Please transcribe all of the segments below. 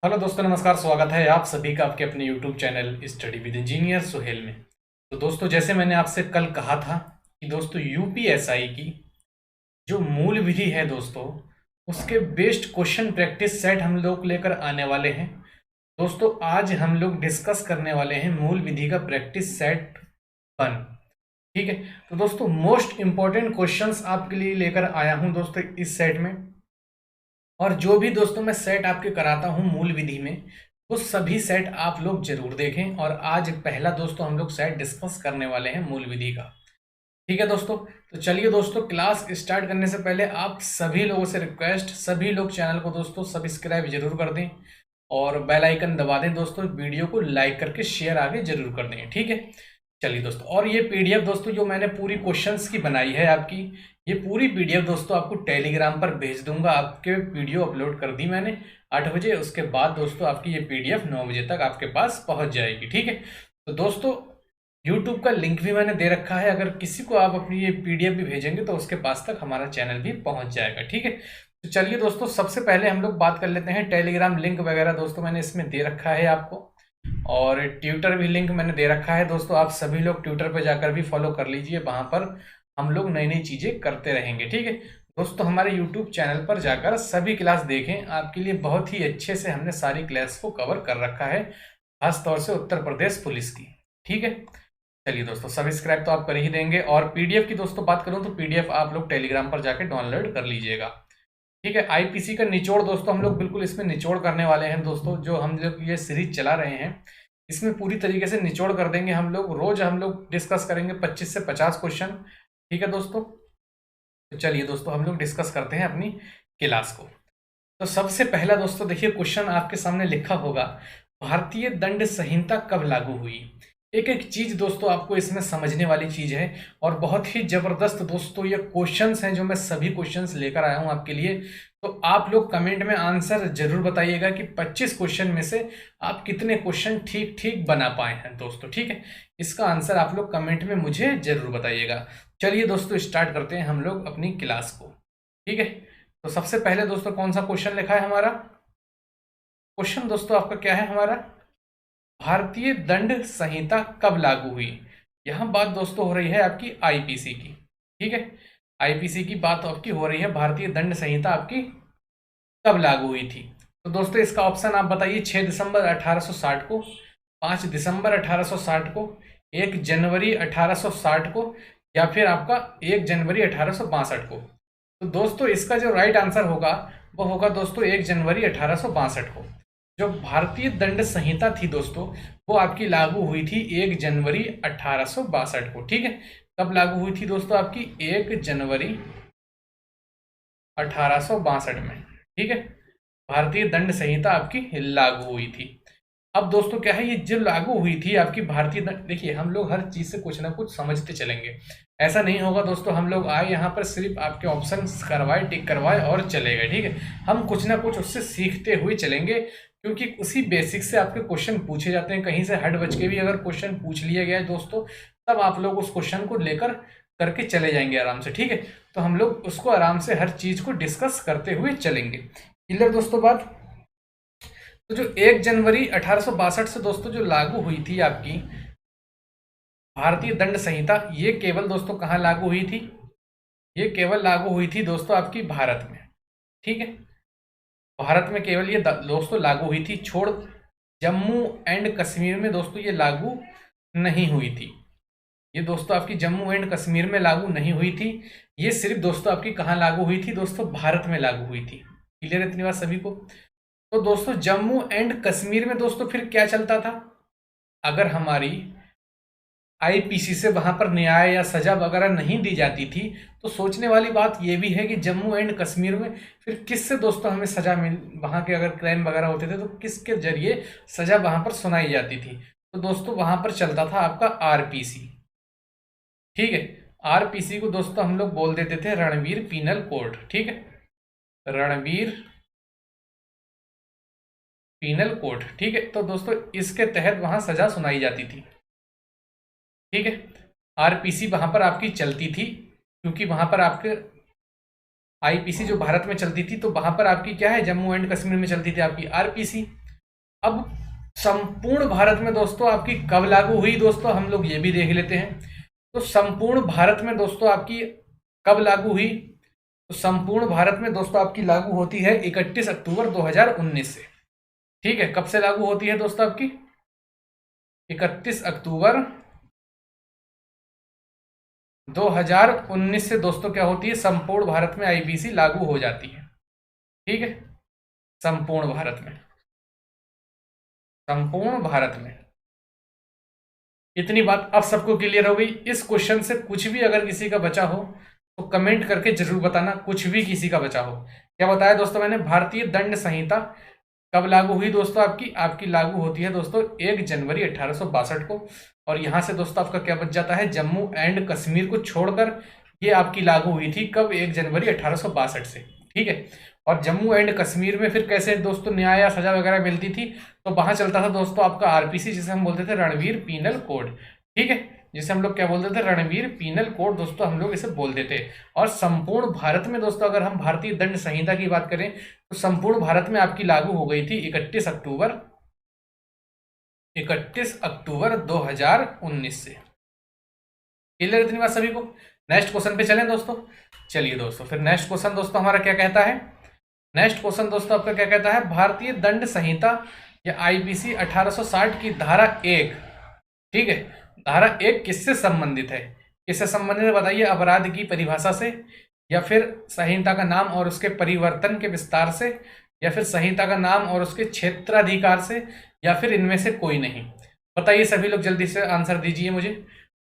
Hello दोस्तों, नमस्कार। स्वागत है आप सभी का आपके अपने YouTube channel study with engineer Suhail में। तो दोस्तों, जैसे मैंने आपसे कल कहा था कि दोस्तों यूपीएसआई की जो मूल विधि है दोस्तों, उसके बेस्ड क्वेश्चन प्रैक्टिस सेट हम लोग लेकर आने वाले हैं। दोस्तों, आज हम लोग डिस्कस करने वाले हैं मूल विधि का प्रैक्टिस सेट 1। ठीक है। तो दोस्तों, मोस्ट इंपॉर्टेंट क्वेश्चंस आपके लिए लेकर आया हूं दोस्तों इस सेट में। और जो भी दोस्तों मैं सेट आपके कराता हूं मूल विधि में, वो सभी सेट आप लोग जरूर देखें। और आज पहला दोस्तों हम लोग सेट डिस्कस करने वाले हैं मूल विधि का। ठीक है दोस्तों। तो चलिए दोस्तों, क्लास स्टार्ट करने से पहले आप सभी लोगों से रिक्वेस्ट, सभी लोग चैनल को दोस्तों सब्सक्राइब जरूर कर दें और बेल आइकन दबा दें दोस्तों। वीडियो को लाइक करके शेयर आगे जरूर कर दें। ठीक है। चलिए दोस्तों, और ये पीडीएफ दोस्तों जो मैंने पूरी क्वेश्चंस की बनाई है आपकी, ये पूरी पीडीएफ दोस्तों आपको टेलीग्राम पर भेज दूंगा। आपके वीडियो अपलोड कर दी मैंने 8 बजे। उसके बाद दोस्तों आपकी ये पीडीएफ 9 बजे तक आपके पास पहुंच जाएगी। ठीक है। तो दोस्तों, यूट्यूब का लिंक भी मैंने दे रखा है। अगर किसी को आप अपनी ये पीडीएफ भी भेजेंगे तो उसके पास तक हमारा चैनल भी पहुंच जाएगा। ठीक है। तो चलिए दोस्तों, सबसे पहले हम लोग बात कर लेते हैं टेलीग्राम लिंक वगैरह दोस्तों मैंने इसमें दे रखा है आपको। और ट्विटर भी लिंक मैंने दे रखा है दोस्तों। आप सभी लोग ट्विटर पर जाकर भी फॉलो कर लीजिए। वहां पर हम लोग नई नई चीजें करते रहेंगे। ठीक है दोस्तों, हमारे यूट्यूब चैनल पर जाकर सभी क्लास देखें। आपके लिए बहुत ही अच्छे से हमने सारी क्लास को कवर कर रखा है, खास तौर से उत्तर प्रदेश पुलिस की। ठीक है। चलिए दोस्तों, सब्सक्राइब तो आप कर ही देंगे। और पीडीएफ की दोस्तों बात करूं तो पीडीएफ आप लोग टेलीग्राम पर जाकर डाउनलोड कर लीजिएगा। ठीक है। आईपीसी का निचोड़ दोस्तों हम लोग बिल्कुल इसमें निचोड़ करने वाले हैं दोस्तों। जो हम लोग ये सीरीज चला रहे हैं, इसमें पूरी तरीके से निचोड़ कर देंगे हम लोग। रोज हम लोग डिस्कस करेंगे 25 से 50 क्वेश्चन। ठीक है दोस्तों। तो चलिए दोस्तों, हम लोग डिस्कस करते हैं अपनी क्लास को। तो सबसे पहला दोस्तों देखिए, क्वेश्चन आपके सामने लिखा होगा, भारतीय दंड संहिता कब लागू हुई। एक एक चीज दोस्तों आपको इसमें समझने वाली चीज है। और बहुत ही जबरदस्त दोस्तों ये क्वेश्चंस हैं जो मैं सभी क्वेश्चंस लेकर आया हूं आपके लिए। तो आप लोग कमेंट में आंसर जरूर बताइएगा कि 25 क्वेश्चन में से आप कितने क्वेश्चन ठीक ठीक बना पाए हैं दोस्तों। ठीक है। इसका आंसर आप लोग कमेंट में मुझे जरूर बताइएगा। चलिए दोस्तों, स्टार्ट करते हैं हम लोग अपनी क्लास को। ठीक है। तो सबसे पहले दोस्तों कौन सा क्वेश्चन लिखा है हमारा? क्वेश्चन दोस्तों आपका क्या है हमारा? भारतीय दंड संहिता कब लागू हुई। यहां बात दोस्तों हो रही है आपकी आईपीसी की। ठीक है। आईपीसी की बात आपकी हो रही है, भारतीय दंड संहिता आपकी कब लागू हुई थी। तो दोस्तों इसका ऑप्शन आप बताइए। 6 दिसंबर 1860 को, 5 दिसंबर 1860 को, 1 जनवरी 1860 को, या फिर आपका 1 जनवरी 1862 को। तो दोस्तों इसका जो राइट आंसर होगा वो होगा दोस्तों 1 जनवरी 1862 को। जो भारतीय दंड संहिता थी दोस्तों, वो आपकी लागू हुई थी 1 जनवरी 1862 को। ठीक है। कब लागू हुई थी दोस्तों? आपकी 1 जनवरी 1862 में। ठीक है। भारतीय दंड संहिता आपकी लागू हुई थी। अब दोस्तों क्या है, ये जो लागू हुई थी आपकी भारतीय दंड, देखिए हम लोग हर चीज से कुछ ना कुछ समझते चलेंगे। ऐसा नहीं होगा दोस्तों हम लोग आए यहाँ पर सिर्फ आपके ऑप्शन करवाए, टिक करवाए और चले गए। ठीक है। हम कुछ ना कुछ उससे सीखते हुए चलेंगे, क्योंकि उसी बेसिक से आपके क्वेश्चन पूछे जाते हैं। कहीं से हट बच के भी अगर क्वेश्चन पूछ लिया गया है दोस्तों, तब आप लोग उस क्वेश्चन को लेकर करके चले जाएंगे आराम से। ठीक है। तो हम लोग उसको आराम से हर चीज को डिस्कस करते हुए चलेंगे। क्लियर दोस्तों बात? तो जो 1 जनवरी 1862 से दोस्तों जो लागू हुई थी आपकी भारतीय दंड संहिता, ये केवल दोस्तों कहाँ लागू हुई थी? ये केवल लागू हुई थी दोस्तों आपकी भारत में। ठीक है। भारत में केवल ये दोस्तों लागू हुई थी। छोड़ जम्मू एंड कश्मीर में दोस्तों ये लागू नहीं हुई थी। ये दोस्तों आपकी जम्मू एंड कश्मीर में लागू नहीं हुई थी। ये सिर्फ दोस्तों आपकी कहाँ लागू हुई थी? दोस्तों भारत में लागू हुई थी। क्लियर इतनी बात सभी को? तो दोस्तों जम्मू एंड कश्मीर में दोस्तों फिर क्या चलता था? अगर हमारी आईपीसी से वहां पर न्याय या सजा वगैरह नहीं दी जाती थी, तो सोचने वाली बात यह भी है कि जम्मू एंड कश्मीर में फिर किससे दोस्तों हमें सजा मिल, वहां के अगर क्राइम वगैरह होते थे तो किसके जरिए सजा वहां पर सुनाई जाती थी? तो दोस्तों वहां पर चलता था आपका आरपीसी। ठीक है। आरपीसी को दोस्तों हम लोग बोल देते थे रणवीर पीनल कोड। ठीक है। Ranveer penal code. ठीक है। तो दोस्तों इसके तहत वहां सजा सुनाई जाती थी। ठीक है। आरपीसी वहां पर आपकी चलती थी, क्योंकि वहां पर आपके आईपीसी जो भारत में चलती थी, तो वहां पर आपकी क्या है, जम्मू एंड कश्मीर में चलती थी आपकी आरपीसी। अब संपूर्ण भारत में दोस्तों आपकी कब लागू हुई दोस्तों, हम लोग ये भी देख लेते हैं। तो संपूर्ण भारत में दोस्तों आपकी कब लागू हुई, तो संपूर्ण भारत में दोस्तों आपकी लागू होती है 31 अक्टूबर 2019 से। ठीक है, कब से लागू होती है दोस्तों आपकी, 31 अक्टूबर 2019 से दोस्तों क्या होती है, संपूर्ण भारत में आईपीसी लागू हो जाती है। ठीक है, संपूर्ण भारत में, संपूर्ण भारत में। इतनी बात अब सबको क्लियर हो गई। इस क्वेश्चन से कुछ भी अगर किसी का बचा हो तो कमेंट करके जरूर बताना, कुछ भी किसी का बचा हो। क्या बताया दोस्तों मैंने, भारतीय दंड संहिता कब लागू हुई दोस्तों, आपकी लागू होती है दोस्तों 1 जनवरी 1862 को। और यहां से दोस्तों आपका क्या बच जाता है, जम्मू एंड कश्मीर को छोड़कर ये आपकी लागू हुई थी कब, 1 जनवरी 1862 से। ठीक है, और जम्मू एंड कश्मीर में फिर कैसे दोस्तों न्याय या सजा वगैरह मिलती थी, तो वहां चलता था दोस्तों आपका आरपीसी, जिसे हम बोलते थे रणवीर पीनल कोड। ठीक है, जिसे हम लोग क्या बोलते थे, रणवीर पीनल कोड दोस्तों हम लोग इसे बोलते थे। और संपूर्ण भारत में दोस्तों अगर हम भारतीय दंड संहिता की बात करें तो संपूर्ण भारत में आपकी लागू हो गई थी 31 अक्टूबर 2019 से। क्लियर इतनी बात सभी को। नेक्स्ट क्वेश्चन पे चलें दोस्तों। चलिए दोस्तों, फिर नेक्स्ट क्वेश्चन दोस्तों हमारा क्या कहता है, नेक्स्ट क्वेश्चन दोस्तों आपका क्या कहता है, भारतीय दंड संहिता या आईपीसी 1860 की धारा 1, ठीक है, धारा 1 किससे संबंधित है, किससे संबंधित है बताइए, अपराध की परिभाषा से, या फिर संहिता का नाम और उसके परिवर्तन के विस्तार से, या फिर संहिता का नाम और उसके क्षेत्राधिकार से, या फिर इनमें से कोई नहीं। बताइए सभी लोग, जल्दी से आंसर दीजिए मुझे।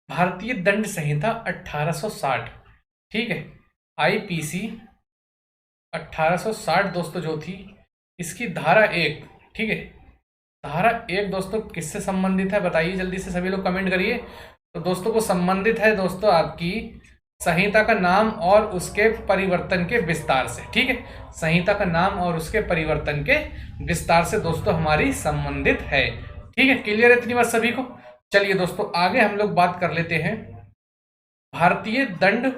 भारतीय दंड संहिता 1860, ठीक है, आईपीसी 1860 दोस्तों जो थी, इसकी धारा 1, ठीक है, धारा 1 दोस्तों किससे संबंधित है बताइए जल्दी से सभी लोग कमेंट करिए। तो दोस्तों को संबंधित है दोस्तों आपकी संहिता का नाम और उसके परिवर्तन के विस्तार से। ठीक है, संहिता का नाम और उसके परिवर्तन के विस्तार से दोस्तों हमारी संबंधित है। ठीक है, क्लियर है इतनी बात सभी को। चलिए दोस्तों आगे हम लोग बात कर लेते हैं, भारतीय दंड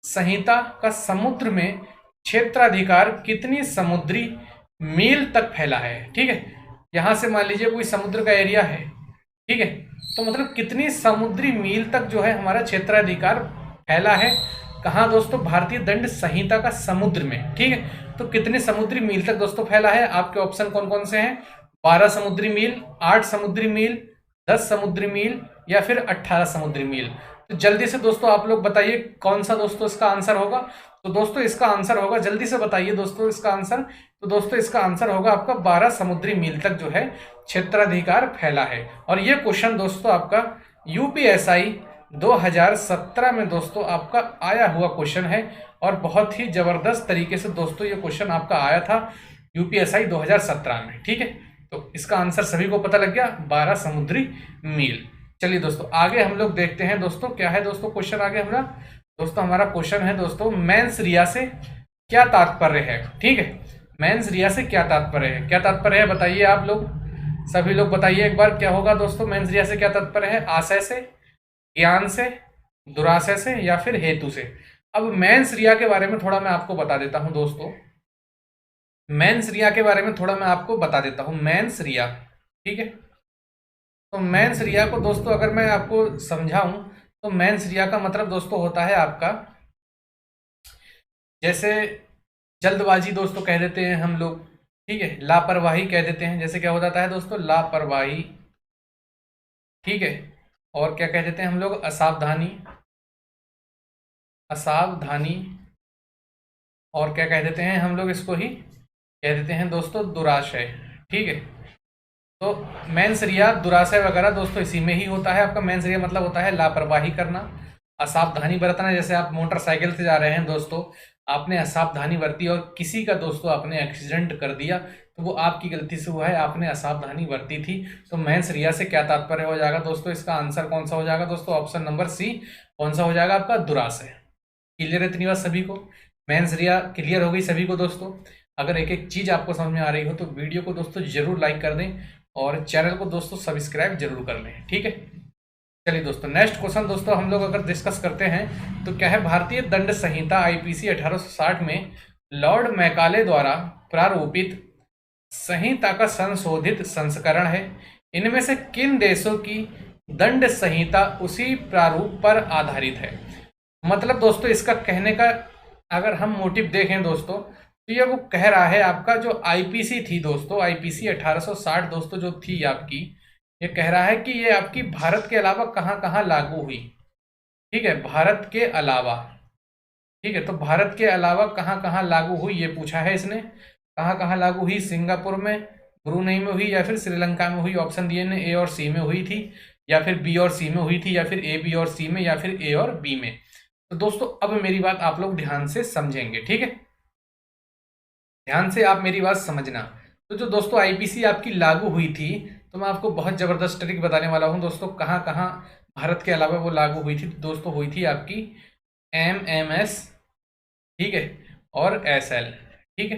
संहिता का समुद्र में क्षेत्राधिकार कितनी समुद्री मील तक फैला है। ठीक है, यहां से मान लीजिए कोई समुद्र का एरिया है, ठीक है, तो मतलब कितनी समुद्री मील तक जो है हमारा क्षेत्राधिकार फैला है, कहां दोस्तों, भारतीय दंड संहिता का समुद्र में। ठीक है, तो कितने समुद्री मील तक दोस्तों फैला है, आपके ऑप्शन कौन कौन से हैं, 12 समुद्री मील, 8 समुद्री मील, 10 समुद्री मील, या फिर 18 समुद्री मील। तो जल्दी से दोस्तों आप लोग बताइए कौन सा दोस्तों इसका आंसर होगा। तो दोस्तों इसका आंसर होगा, जल्दी से बताइए दोस्तों इसका आंसर। तो दोस्तों इसका आंसर होगा आपका 12 समुद्री मील तक जो है क्षेत्राधिकार फैला है। और ये क्वेश्चन दोस्तों आपका यूपीएसआई 2017 में दोस्तों आपका आया हुआ क्वेश्चन है, और बहुत ही जबरदस्त तरीके से दोस्तों ये क्वेश्चन आपका आया था यूपीएसआई 2017 में। ठीक है, तो इसका आंसर सभी को पता लग गया, 12 समुद्री मील। चलिए दोस्तों आगे हम लोग देखते हैं दोस्तों क्या है दोस्तों क्वेश्चन आगे हमारा। दोस्तों हमारा क्वेश्चन है दोस्तों, मेंस रिया से क्या तात्पर्य है। ठीक है, मेंस रिया से क्या तात्पर्य है, क्या तात्पर्य है बताइए आप लोग, सभी लोग बताइए एक बार, क्या होगा दोस्तों मेंस रिया से क्या तात्पर्य है, आशय से, ज्ञान से, दुराशय से, या फिर हेतु से। अब मेंस रिया के बारे में थोड़ा मैं आपको बता देता हूं दोस्तों, मेंस रिया के बारे में थोड़ा मैं आपको बता देता हूं, मेंस रिया। ठीक है, तो मेंस रिया को दोस्तों अगर मैं आपको समझाऊं तो मेंस रिया का मतलब दोस्तों होता है आपका, जैसे जल्दबाजी दोस्तों कह देते हैं हम लोग, ठीक है, लापरवाही कह देते हैं, जैसे क्या हो जाता है दोस्तों, लापरवाही। ठीक है, और क्या कह देते हैं हम लोग, असावधानी, असावधानी, और क्या कह देते हैं हम लोग, इसको ही कह देते हैं दोस्तों दुराशय। ठीक है, तो मेंस रिया, दुराशय वगैरह दोस्तों इसी में ही होता है। आपका मेंस रिया मतलब होता है लापरवाही करना, असावधानी बरतना। जैसे आप मोटरसाइकिल से जा रहे हैं दोस्तों, आपने असावधानी बरती और किसी का दोस्तों आपने एक्सीडेंट कर दिया, तो वो आपकी गलती से हुआ है, आपने असावधानी बरती थी। तो मेंस रिया से क्या तात्पर्य हो जाएगा दोस्तों, इसका आंसर कौन सा हो जाएगा दोस्तों, ऑप्शन नंबर सी, कौन सा हो जाएगा आपका, दुराशय। क्लियर है इतनी बात सभी को, मेंस रिया क्लियर हो गई सभी को दोस्तों। अगर एक एक चीज आपको समझ में आ रही हो तो वीडियो को दोस्तों जरूर लाइक कर दें और चैनल को दोस्तों सब्सक्राइब जरूर कर लें। ठीक है, चलिए दोस्तों नेक्स्ट क्वेश्चन दोस्तों हम लोग अगर डिस्कस करते हैं तो क्या है, भारतीय दंड संहिता आईपीसी 1860 में लॉर्ड मैकाले द्वारा प्रारूपित संहिता का संशोधित संस्करण है। इनमें से किन देशों की दंड संहिता उसी प्रारूप पर आधारित है। मतलब दोस्तों इसका कहने का अगर हम मोटिव देखें दोस्तों, तो ये वो कह रहा है आपका जो आईपीसी थी दोस्तों, आईपीसी 1860 दोस्तों जो थी आपकी, ये कह रहा है कि ये आपकी भारत के अलावा कहाँ कहाँ लागू हुई। ठीक है, भारत के अलावा। ठीक है, तो भारत के अलावा कहाँ कहाँ लागू हुई ये पूछा है इसने। कहाँ कहाँ लागू हुई, सिंगापुर में, ब्रुनेई में हुई, या फिर श्रीलंका में हुई। ऑप्शन दिए ने ए और सी में हुई थी, या फिर बी और सी में हुई थी, या फिर ए बी और सी में, या फिर ए और बी में। तो दोस्तों अब मेरी बात आप लोग ध्यान से समझेंगे। ठीक है, ध्यान से आप मेरी बात समझना। तो जो दोस्तों आईपीसी आपकी लागू हुई थी, तो मैं आपको बहुत जबरदस्त ट्रिक बताने वाला हूँ दोस्तों, कहाँ कहाँ भारत के अलावा वो लागू हुई थी। दोस्तों हुई थी आपकी एमएमएस, ठीक है, और एसएल। ठीक है,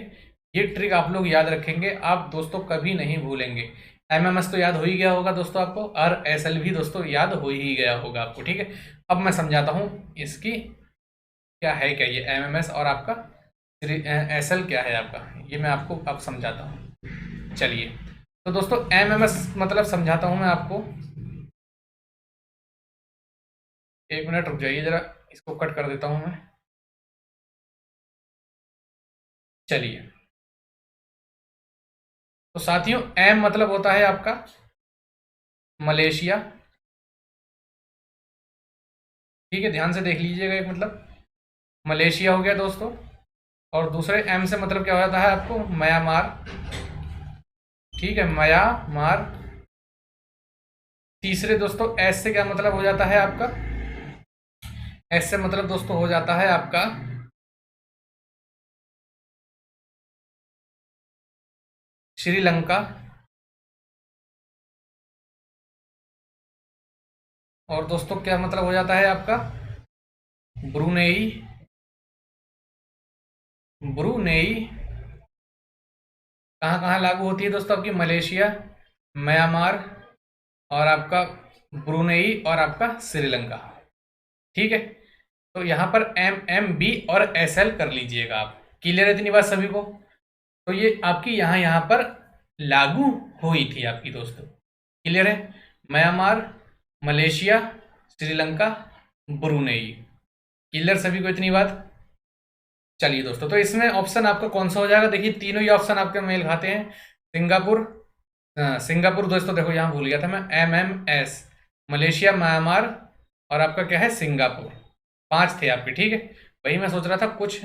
ये ट्रिक आप लोग याद रखेंगे, आप दोस्तों कभी नहीं भूलेंगे। एमएमएस तो याद हो ही गया होगा दोस्तों आपको, और एसएल भी दोस्तों याद हो ही गया होगा आपको। ठीक है, अब मैं समझाता हूँ इसकी क्या है, क्या ये एमएमएस और आपका एसएल क्या है आपका, ये मैं आपको अब समझाता हूँ। चलिए, तो दोस्तों एमएमएस मतलब समझाता हूँ मैं आपको। एक मिनट रुक जाइए जरा, इसको कट कर देता हूँ मैं। चलिए, तो साथियों एम मतलब होता है आपका मलेशिया। ठीक है, ध्यान से देख लीजिएगा, एक मतलब मलेशिया हो गया दोस्तों। और दूसरे एम से मतलब क्या हो जाता है आपको, म्यांमार। ठीक है, म्यांमार। तीसरे दोस्तों एस से क्या मतलब हो जाता है आपका, एस से मतलब दोस्तों हो जाता है आपका श्रीलंका। और दोस्तों क्या मतलब हो जाता है आपका, ब्रुनेई। ब्रुनेई कहाँ कहाँ लागू होती है दोस्तों आपकी, मलेशिया, म्यांमार, और आपका ब्रुनेई, और आपका श्रीलंका। ठीक है, तो यहाँ पर एम एम बी और एस एल कर लीजिएगा आप। क्लियर है इतनी बात सभी को। तो ये आपकी यहाँ पर लागू हुई थी आपकी दोस्तों। क्लियर है, Myanmar, Malaysia, Sri Lanka, Brunei. Clear सभी को इतनी बात। चलिए दोस्तों, तो इसमें ऑप्शन आपका कौन सा हो जाएगा, देखिए तीनों ही ऑप्शन आपके मेल खाते हैं। सिंगापुर, सिंगापुर दोस्तों देखो यहाँ भूल गया था मैं, एमएमएस, मलेशिया, म्यांमार, और आपका क्या है सिंगापुर। 5 थे आपके। ठीक है, वही मैं सोच रहा था कुछ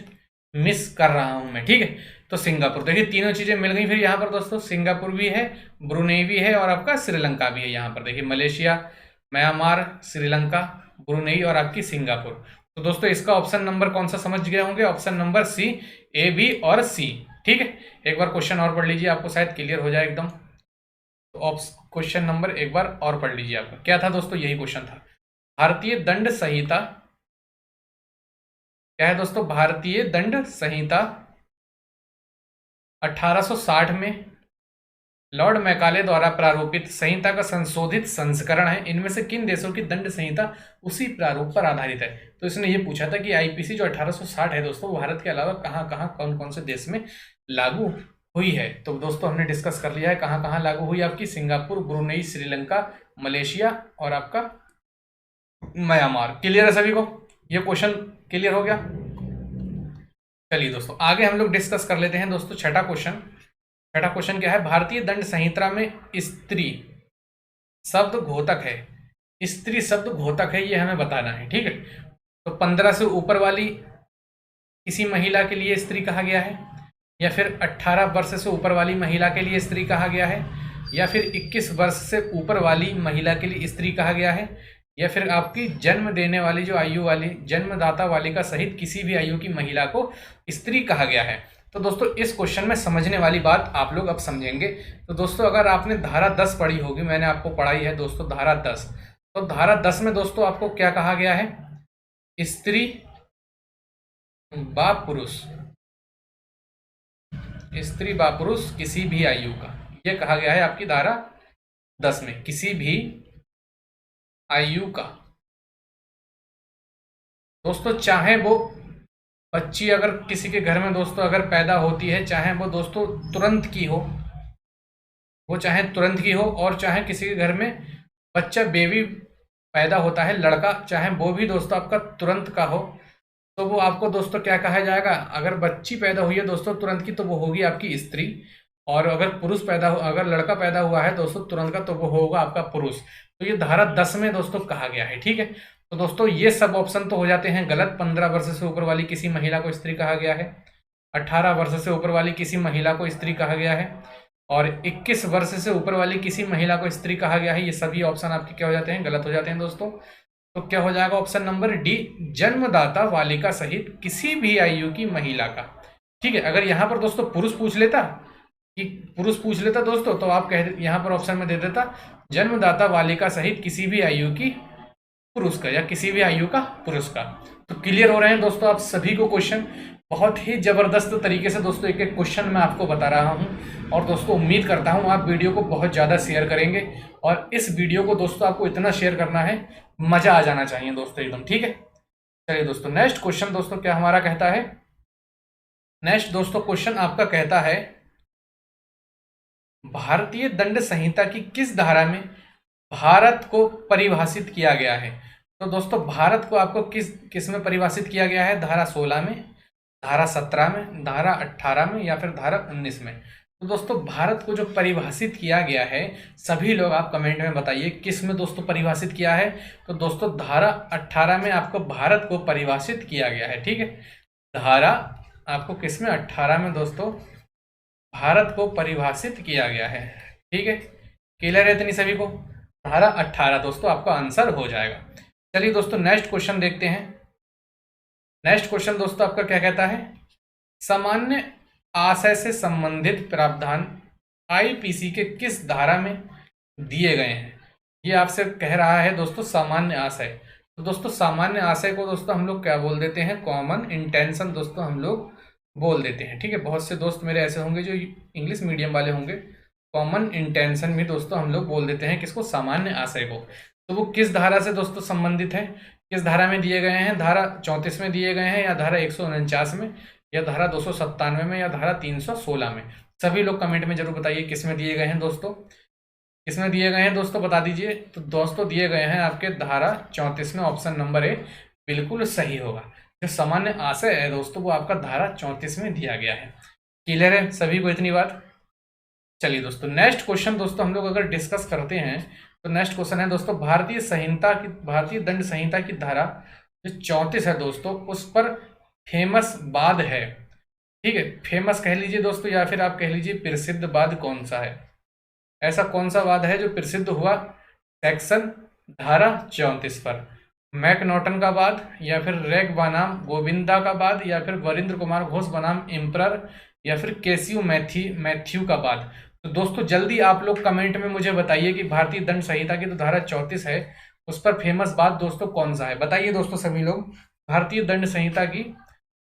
मिस कर रहा हूं मैं। ठीक है, तो सिंगापुर, देखिए तीनों चीजें मिल गई फिर यहाँ पर दोस्तों, सिंगापुर भी है, ब्रुनेई भी है, और आपका श्रीलंका भी है। यहाँ पर देखिए मलेशिया, म्यांमार, श्रीलंका, ब्रुनेई, और आपकी सिंगापुर। तो दोस्तों इसका ऑप्शन नंबर कौन सा समझ गए होंगे, option number C, A B और सी। ठीक है, एक बार क्वेश्चन और पढ़ लीजिए, आपको शायद क्लियर हो जाए एकदम। तो क्वेश्चन नंबर एक बार और पढ़ लीजिए, आपका क्या था दोस्तों, यही क्वेश्चन था। भारतीय दंड संहिता क्या है दोस्तों, भारतीय दंड संहिता 1860 में लॉर्ड मैकाले द्वारा प्रारूपित संहिता का संशोधित संस्करण है। इनमें से किन देशों की दंड संहिता उसी प्रारूप पर आधारित है। तो इसने ये पूछा था कि आईपीसी जो 1860 है दोस्तों, भारत के अलावा कहाँ कहाँ कौन कौन से देश में लागू हुई है। तो दोस्तों हमने डिस्कस कर लिया है कहाँ कहाँ लागू हुई आपकी, सिंगापुर, ब्रुनेई, श्रीलंका, मलेशिया, और आपका म्यांमार। क्लियर है सभी को, ये क्वेश्चन क्लियर हो गया। चलिए दोस्तों आगे हम लोग डिस्कस कर लेते हैं दोस्तों छठा क्वेश्चन। छठा क्वेश्चन क्या है, भारतीय दंड संहिता में स्त्री शब्द घोतक है। स्त्री शब्द घोतक है, ये हमें बताना है। ठीक है, तो 15 से ऊपर वाली किसी महिला के लिए स्त्री कहा गया है, या फिर 18 वर्ष से ऊपर वाली महिला के लिए स्त्री कहा गया है, या फिर 21 वर्ष से ऊपर वाली महिला के लिए स्त्री कहा गया है, या फिर आपकी जन्म देने वाली जो आयु वाली जन्मदाता बालिका सहित किसी भी आयु की महिला को स्त्री कहा गया है। तो दोस्तों इस क्वेश्चन में समझने वाली बात आप लोग अब समझेंगे। तो दोस्तों अगर आपने धारा 10 पढ़ी होगी, मैंने आपको पढ़ाई है दोस्तों धारा 10, तो धारा 10 में दोस्तों आपको क्या कहा गया है, स्त्री व पुरुष, स्त्री व पुरुष किसी भी आयु का, यह कहा गया है आपकी धारा 10 में, किसी भी आयु का। दोस्तों चाहे वो बच्ची अगर किसी के घर में दोस्तों अगर पैदा होती है, चाहे वो दोस्तों तुरंत की हो, वो चाहे तुरंत की हो और चाहे किसी के घर में बच्चा बेबी पैदा होता है लड़का, चाहे वो भी दोस्तों आपका तुरंत का हो, तो वो आपको दोस्तों क्या कहा जाएगा? अगर बच्ची पैदा हुई है दोस्तों तुरंत की तो वो होगी आपकी स्त्री, और अगर लड़का पैदा हुआ है दोस्तों तुरंत का तो वो होगा आपका पुरुष। तो ये धारा 10 में दोस्तों कहा गया है। ठीक है, तो दोस्तों ये सब ऑप्शन तो हो जाते हैं गलत। 15 वर्ष से ऊपर वाली किसी महिला को स्त्री कहा गया है, 18 वर्ष से ऊपर वाली किसी महिला को स्त्री कहा गया है, और 21 वर्ष से ऊपर वाली किसी महिला को स्त्री कहा गया है। ये सभी ऑप्शन आपके क्या हो जाते हैं? गलत हो जाते हैं दोस्तों। तो क्या हो जाएगा ऑप्शन नंबर डी, जन्मदाता बालिका सहित किसी भी आयु की महिला का। ठीक है, अगर यहाँ पर दोस्तों पुरुष पूछ लेता दोस्तों, तो आप यहाँ पर ऑप्शन में दे देता जन्मदाता बालिका सहित किसी भी आयु की पुरुष का, या किसी भी आयु का पुरुष का। तो क्लियर हो रहे हैं दोस्तों आप सभी को क्वेश्चन? बहुत ही जबरदस्त तरीके से दोस्तों एक एक क्वेश्चन मैं आपको बता रहा हूं, और दोस्तों उम्मीद करता हूं आप वीडियो को बहुत ज़्यादा शेयर करेंगे, और इस वीडियो को दोस्तों आपको इतना शेयर करना है, मज़ा आ जाना चाहिए दोस्तों एकदम। ठीक है, चलिए दोस्तों नेक्स्ट क्वेश्चन दोस्तों क्या हमारा कहता है? नेक्स्ट दोस्तों क्वेश्चन आपका कहता है, भारतीय दंड संहिता की किस धारा में भारत को परिभाषित किया गया है? तो दोस्तों भारत को आपको किस में परिभाषित किया गया है? धारा 16 में, धारा 17 में, धारा 18 में, या फिर धारा 19 में? तो दोस्तों भारत को जो परिभाषित किया गया है, सभी लोग आप कमेंट में बताइए किस में दोस्तों परिभाषित किया है। तो दोस्तों धारा 18 में आपको भारत को परिभाषित किया गया है। ठीक है, धारा आपको किस में? 18 में दोस्तों भारत को परिभाषित किया गया है। ठीक है, क्लियर है इतनी सभी को? धारा 18 दोस्तों आपका आंसर हो जाएगा। चलिए दोस्तों नेक्स्ट क्वेश्चन देखते हैं। नेक्स्ट क्वेश्चन दोस्तों आपका क्या कहता है? सामान्य आशय से संबंधित प्रावधान आईपीसी के किस धारा में दिए गए हैं? ये आपसे कह रहा है दोस्तों सामान्य आशय। तो दोस्तों सामान्य आशय को दोस्तों हम लोग क्या बोल देते हैं? कॉमन इंटेंशन दोस्तों हम लोग बोल देते हैं। ठीक है, बहुत से दोस्त मेरे ऐसे होंगे जो इंग्लिश मीडियम वाले होंगे, कॉमन इंटेंशन भी दोस्तों हम लोग बोल देते हैं किसको? सामान्य आशय को। तो वो किस धारा से दोस्तों संबंधित है? किस धारा में दिए गए हैं? धारा 34 में दिए गए हैं, या धारा 149 में, या धारा 297 में, या धारा 316 में? सभी लोग कमेंट में जरूर बताइए किस में दिए गए हैं दोस्तों, किस में दिए गए हैं दोस्तों बता दीजिए। तो दोस्तों दिए गए हैं आपके धारा 34 में, ऑप्शन नंबर ए बिल्कुल सही होगा। जो सामान्य आशय है दोस्तों वो आपका धारा 34 में दिया गया है। क्लियर है सभी को इतनी बात? चलिए दोस्तों नेक्स्ट क्वेश्चन दोस्तों हम लोग अगर डिस्कस करते हैं, तो नेक्स्ट क्वेश्चन है दोस्तों, भारतीय दंड संहिता की धारा जो 34 है दोस्तों, उस पर फेमस वाद है। ठीक है, फेमस कह लीजिए दोस्तों, या फिर आप कह लीजिए प्रसिद्ध वाद कौन सा है? ऐसा कौन सा वाद है जो प्रसिद्ध हुआ सेक्शन धारा 34 पर? मैकनॉटन का वाद, या फिर रेग बनाम गोविंदा का वाद, या फिर वरिंद्र कुमार घोष बनाम एम्परर, या फिर केसीयू मैथ्यू का वाद? तो दोस्तों जल्दी आप लोग कमेंट में मुझे बताइए कि भारतीय दंड संहिता की तो धारा 34 है, उस पर फेमस वाद दोस्तों कौन सा है? बताइए दोस्तों सभी लोग, भारतीय दंड संहिता की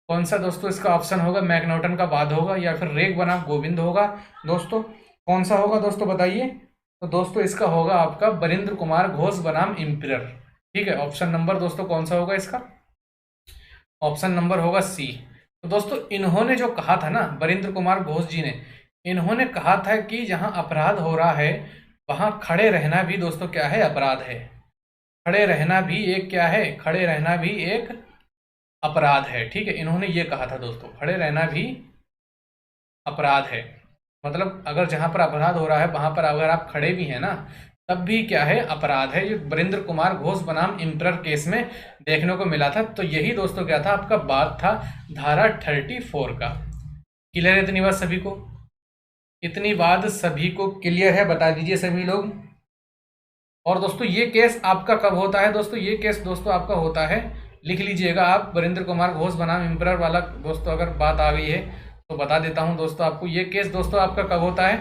कौन सा दोस्तों इसका ऑप्शन होगा? मैकनॉटन का वाद होगा, या फिर रेग बनाम गोविंद होगा? दोस्तों कौन सा होगा दोस्तों बताइए। तो दोस्तों इसका होगा आपका वरिंद्र कुमार घोष बनाम एम्परर। ठीक है, ऑप्शन नंबर दोस्तों कौन सा होगा इसका? ऑप्शन नंबर होगा सी। तो दोस्तों इन्होंने जो कहा था ना, वरिंद्र कुमार घोष जी ने, इन्होंने कहा था कि जहां अपराध हो रहा है वहां खड़े रहना भी दोस्तों क्या है? अपराध है। खड़े रहना भी एक क्या है? खड़े रहना भी एक अपराध है। ठीक है, इन्होंने ये कहा था दोस्तों, खड़े रहना भी अपराध है। मतलब अगर जहां पर अपराध हो रहा है वहां पर अगर आप खड़े भी हैं ना, तब भी क्या है? अपराध है। ये वरिंद्र कुमार घोष बनाम एम्परर केस में देखने को मिला था। तो यही दोस्तों क्या था? आपका बात था धारा 34 का। क्लियर है इतनी बात सभी को? इतनी बात सभी को क्लियर है? बता दीजिए सभी लोग। और दोस्तों ये केस आपका कब होता है दोस्तों? ये केस दोस्तों आपका होता है, लिख लीजिएगा आप, वरिंद्र कुमार घोष बनाम एम्परर वाला दोस्तों अगर बात आ गई है तो बता देता हूं दोस्तों आपको, ये केस दोस्तों आपका कब होता है?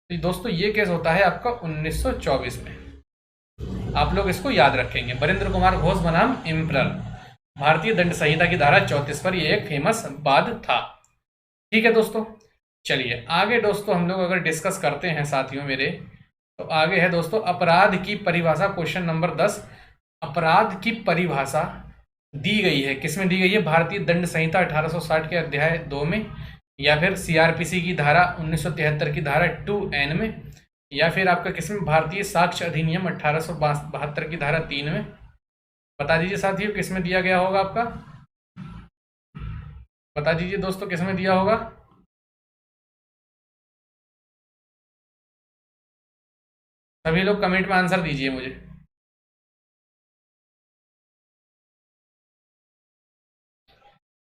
तो दोस्तों ये केस होता है आपका 1924 में। आप लोग इसको याद रखेंगे, वरिंद्र कुमार घोष बनाम एम्परर, भारतीय दंड संहिता की धारा 34 पर ये एक फेमस वाद था। ठीक है दोस्तों, चलिए आगे दोस्तों हम लोग अगर डिस्कस करते हैं साथियों मेरे, तो आगे है दोस्तों अपराध की परिभाषा। क्वेश्चन नंबर 10, अपराध की परिभाषा दी गई है, किसमें दी गई है? भारतीय दंड संहिता 1860 के अध्याय 2 में, या फिर सीआरपीसी की धारा 1973 की धारा 2N में, या फिर आपका किसमें, भारतीय साक्ष्य अधिनियम 1872 की धारा 3 में। बता दीजिए साथियों किसमें दिया गया होगा आपका, बता दीजिए दोस्तों किसमें दिया होगा। सभी लोग कमेंट में आंसर दीजिए मुझे।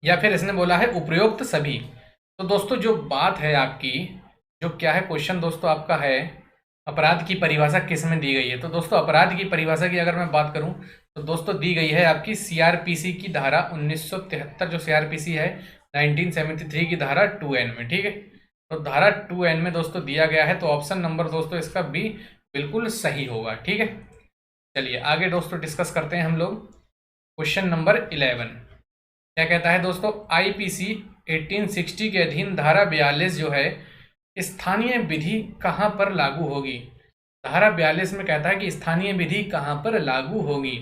या फिर इसने बोला है उपरोक्त सभी। तो दोस्तों जो बात है आपकी, जो क्या है क्वेश्चन दोस्तों आपका है, अपराध की परिभाषा किस में दी गई है। तो दोस्तों अपराध की परिभाषा की अगर मैं बात करूं तो दोस्तों दी गई है आपकी सीआरपीसी की धारा 1973, जो सीआरपीसी है 1973 की धारा 2N में। ठीक है, तो धारा 2N में दोस्तों दिया गया है, तो ऑप्शन नंबर दोस्तों इसका बी बिल्कुल सही होगा। ठीक है, चलिए आगे दोस्तों डिस्कस करते हैं हम लोग। क्वेश्चन नंबर 11 क्या कहता है दोस्तों, आईपीसी 1860 के अधीन धारा 42 जो है स्थानीय विधि कहाँ पर लागू होगी। धारा 42 में कहता है कि स्थानीय विधि कहाँ पर लागू होगी।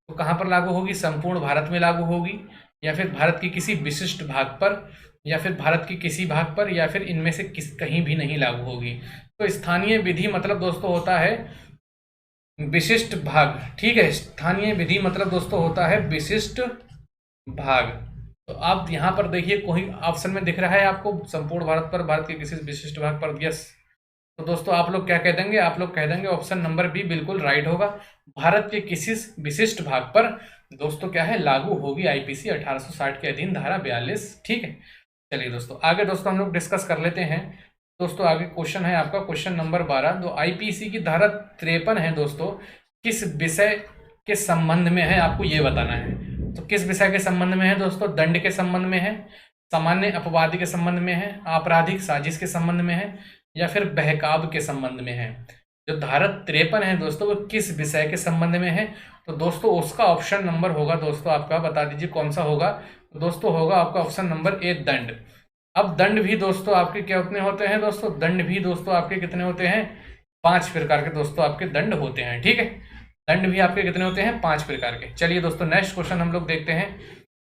तो कहाँ पर लागू होगी, संपूर्ण भारत में लागू होगी, या फिर भारत के किसी विशिष्ट भाग पर, या फिर भारत के किसी भाग पर, या फिर इनमें से कहीं भी नहीं लागू होगी। तो स्थानीय विधि मतलब दोस्तों होता है विशिष्ट भाग। ठीक है, स्थानीय विधि मतलब दोस्तों होता है विशिष्ट भाग। तो आप यहाँ पर देखिए कोई ऑप्शन में दिख रहा है आपको संपूर्ण भारत पर, भारत के किसी विशिष्ट भाग पर, यस। तो दोस्तों आप लोग क्या कह देंगे, आप लोग कह देंगे ऑप्शन नंबर बी बिल्कुल राइट होगा, भारत के किसी विशिष्ट भाग पर दोस्तों क्या है लागू होगी आईपीसी 1860 के अधीन धारा 42। ठीक है, चलिए दोस्तों आगे दोस्तों हम लोग डिस्कस कर लेते हैं। दोस्तों आगे क्वेश्चन है आपका क्वेश्चन नंबर 12। तो आईपीसी की धारा 53 है दोस्तों, किस विषय के संबंध में है आपको ये बताना है। तो किस विषय के संबंध में है दोस्तों, दंड के संबंध में है, सामान्य अपवाद के संबंध में है, आपराधिक साजिश के संबंध में है, या फिर बहकाव के संबंध में है। जो धारा 53 है दोस्तों वो किस विषय के संबंध में है। तो दोस्तों उसका ऑप्शन नंबर होगा दोस्तों आपका, बता दीजिए कौन सा होगा। तो दोस्तों होगा आपका ऑप्शन नंबर ए दंड। अब दंड भी दोस्तों आपके क्या कितने होते हैं दोस्तों, दंड भी दोस्तों आपके कितने होते हैं, 5 प्रकार के दोस्तों आपके दंड होते हैं। ठीक है, दंड भी आपके कितने होते हैं, 5 प्रकार के। चलिए दोस्तों नेक्स्ट क्वेश्चन हम लोग देखते हैं।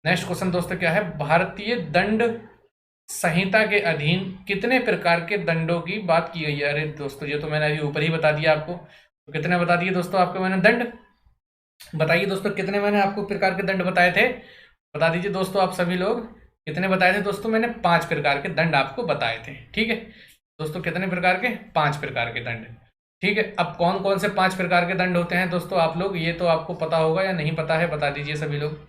नेक्स्ट क्वेश्चन दोस्तों क्या है, भारतीय दंड संहिता के अधीन कितने प्रकार के दंडों की बात की गई है। अरे दोस्तों ये तो मैंने अभी ऊपर ही बता दिया आपको। तो कितने बता दिए दोस्तों आपको मैंने दंड, बताइए दोस्तों कितने मैंने आपको प्रकार के दंड बताए थे, बता दीजिए दोस्तों आप सभी लोग कितने बताए थे दोस्तों। मैंने 5 प्रकार के दंड आपको बताए थे। ठीक है दोस्तों, कितने प्रकार के, 5 प्रकार के दंड। ठीक है, अब कौन कौन से 5 प्रकार के दंड होते हैं दोस्तों आप लोग, ये तो आपको पता होगा या नहीं पता है, बता दीजिए सभी लोग।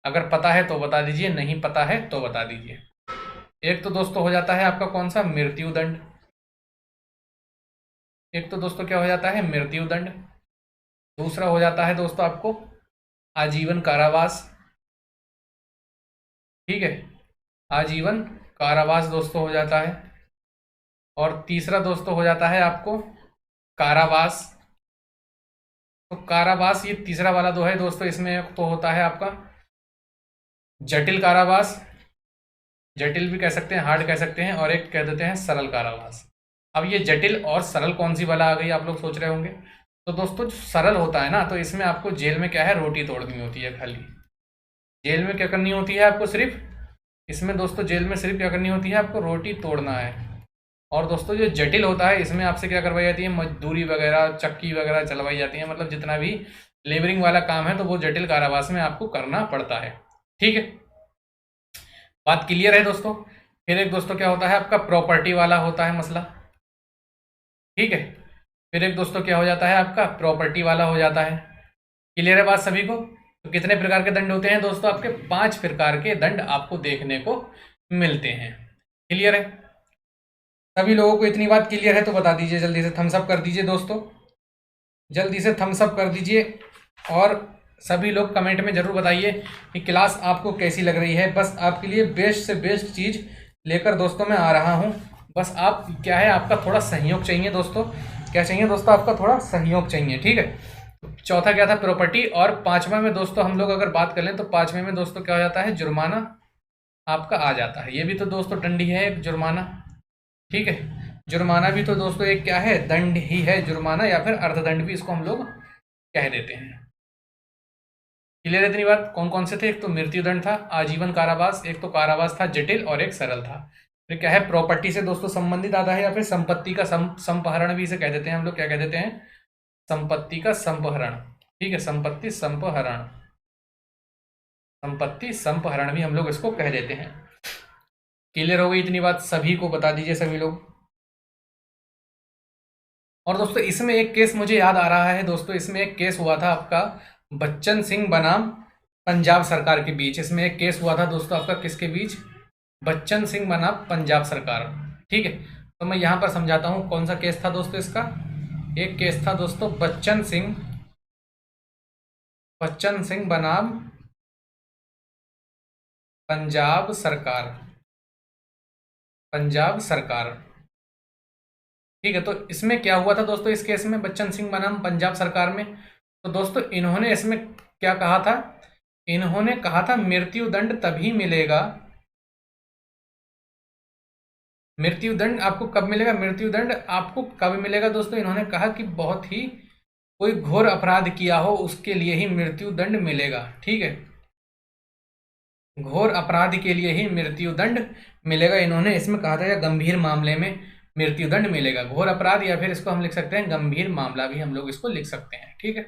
अगर पता है तो बता दीजिए, नहीं पता है तो बता दीजिए। एक तो दोस्तों हो जाता है आपका कौन सा, मृत्यु दंड। एक तो दोस्तों क्या हो जाता है, मृत्यु दंड। दूसरा हो जाता है दोस्तों आपको आजीवन कारावास। ठीक है, आजीवन कारावास दोस्तों हो जाता है। और तीसरा दोस्तों हो जाता है आपको कारावास। तो कारावास ये तीसरा वाला दो है दोस्तों, इसमें तो होता है आपका जटिल कारावास, जटिल भी कह सकते हैं, हार्ड कह सकते हैं, और एक कह देते हैं सरल कारावास। अब ये जटिल और सरल कौन सी वाला आ गई आप लोग सोच रहे होंगे। तो दोस्तों जो सरल होता है ना, तो इसमें आपको जेल में क्या है, रोटी तोड़नी होती है खाली। जेल में क्या करनी होती है आपको, सिर्फ इसमें दोस्तों जेल में सिर्फ क्या करनी होती है, आपको रोटी तोड़ना है। और दोस्तों जो जटिल होता है इसमें आपसे क्या करवाई जाती है, मजदूरी वगैरह, चक्की वगैरह चलवाई जाती है, मतलब जितना भी लेबरिंग वाला काम है तो वो जटिल कारावास में आपको करना पड़ता है। ठीक है, बात क्लियर है दोस्तों। फिर एक दोस्तों क्या होता है आपका प्रॉपर्टी वाला होता है मसला। ठीक है, फिर एक दोस्तों क्या हो जाता है आपका प्रॉपर्टी वाला हो जाता है। क्लियर है बात सभी को। तो कितने प्रकार के दंड होते हैं दोस्तों आपके, 5 प्रकार के दंड आपको देखने को मिलते हैं। क्लियर है सभी लोगों को, इतनी बात क्लियर है तो बता दीजिए, जल्दी से थम्स अप कर दीजिए दोस्तों, जल्दी से थम्स अप कर दीजिए। और सभी लोग कमेंट में ज़रूर बताइए कि क्लास आपको कैसी लग रही है। बस आपके लिए बेस्ट से बेस्ट चीज़ लेकर दोस्तों मैं आ रहा हूँ। बस आप क्या है, आपका थोड़ा सहयोग चाहिए दोस्तों। क्या चाहिए दोस्तों, आपका थोड़ा सहयोग चाहिए। ठीक है, चौथा क्या था, प्रॉपर्टी। और 5वां में दोस्तों हम लोग अगर बात कर लें तो 5वें में दोस्तों क्या हो जाता है, जुर्माना आपका आ जाता है। ये भी तो दोस्तों दंड ही है एक, जुर्माना। ठीक है, जुर्माना भी तो दोस्तों एक क्या है, दंड ही है जुर्माना, या फिर अर्थदंड भी इसको हम लोग कह देते हैं। क्लियर है इतनी बात। कौन कौन से थे, एक तो मृत्युदंड था, आजीवन कारावास, एक तो कारावास था जटिल, और एक सरल था। फिर क्या है, प्रॉपर्टी से दोस्तों संबंधित आता है, या फिर संपत्ति का संपहरण भी इसे कह देते हैं हम लोग, क्या कह देते हैं, संपत्ति का संपहरण। ठीक है, संपत्ति संपहरण, संपत्ति संपहरण भी हम लोग इसको कह देते हैं। क्लियर हो गई इतनी बात, सभी को बता दीजिए सभी लोग। और दोस्तों इसमें एक केस मुझे याद आ रहा है दोस्तों, इसमें एक केस हुआ था आपका बच्चन सिंह बनाम पंजाब सरकार के बीच। इसमें एक केस हुआ था दोस्तों आपका किसके बीच, बच्चन सिंह बनाम पंजाब सरकार। ठीक है, तो मैं यहां पर समझाता हूं कौन सा केस था दोस्तों इसका। एक केस था दोस्तों बच्चन सिंह बनाम पंजाब सरकार, पंजाब सरकार। ठीक है, तो इसमें क्या हुआ था दोस्तों, इस केस में बच्चन सिंह बनाम पंजाब सरकार में, तो दोस्तों इन्होंने इसमें क्या कहा था, इन्होंने कहा था मृत्यु दंड तभी मिलेगा, मृत्यु दंड आपको कब मिलेगा, मृत्यु दंड आपको कब मिलेगा दोस्तों, इन्होंने कहा कि बहुत ही कोई घोर अपराध किया हो उसके लिए ही मृत्यु दंड मिलेगा। ठीक है, घोर अपराध के लिए ही मृत्यु दंड मिलेगा, इन्होंने इसमें कहा था, या गंभीर मामले में मृत्यु दंड मिलेगा। घोर अपराध, या फिर इसको हम लिख सकते हैं गंभीर मामला भी हम लोग इसको लिख सकते हैं। ठीक है,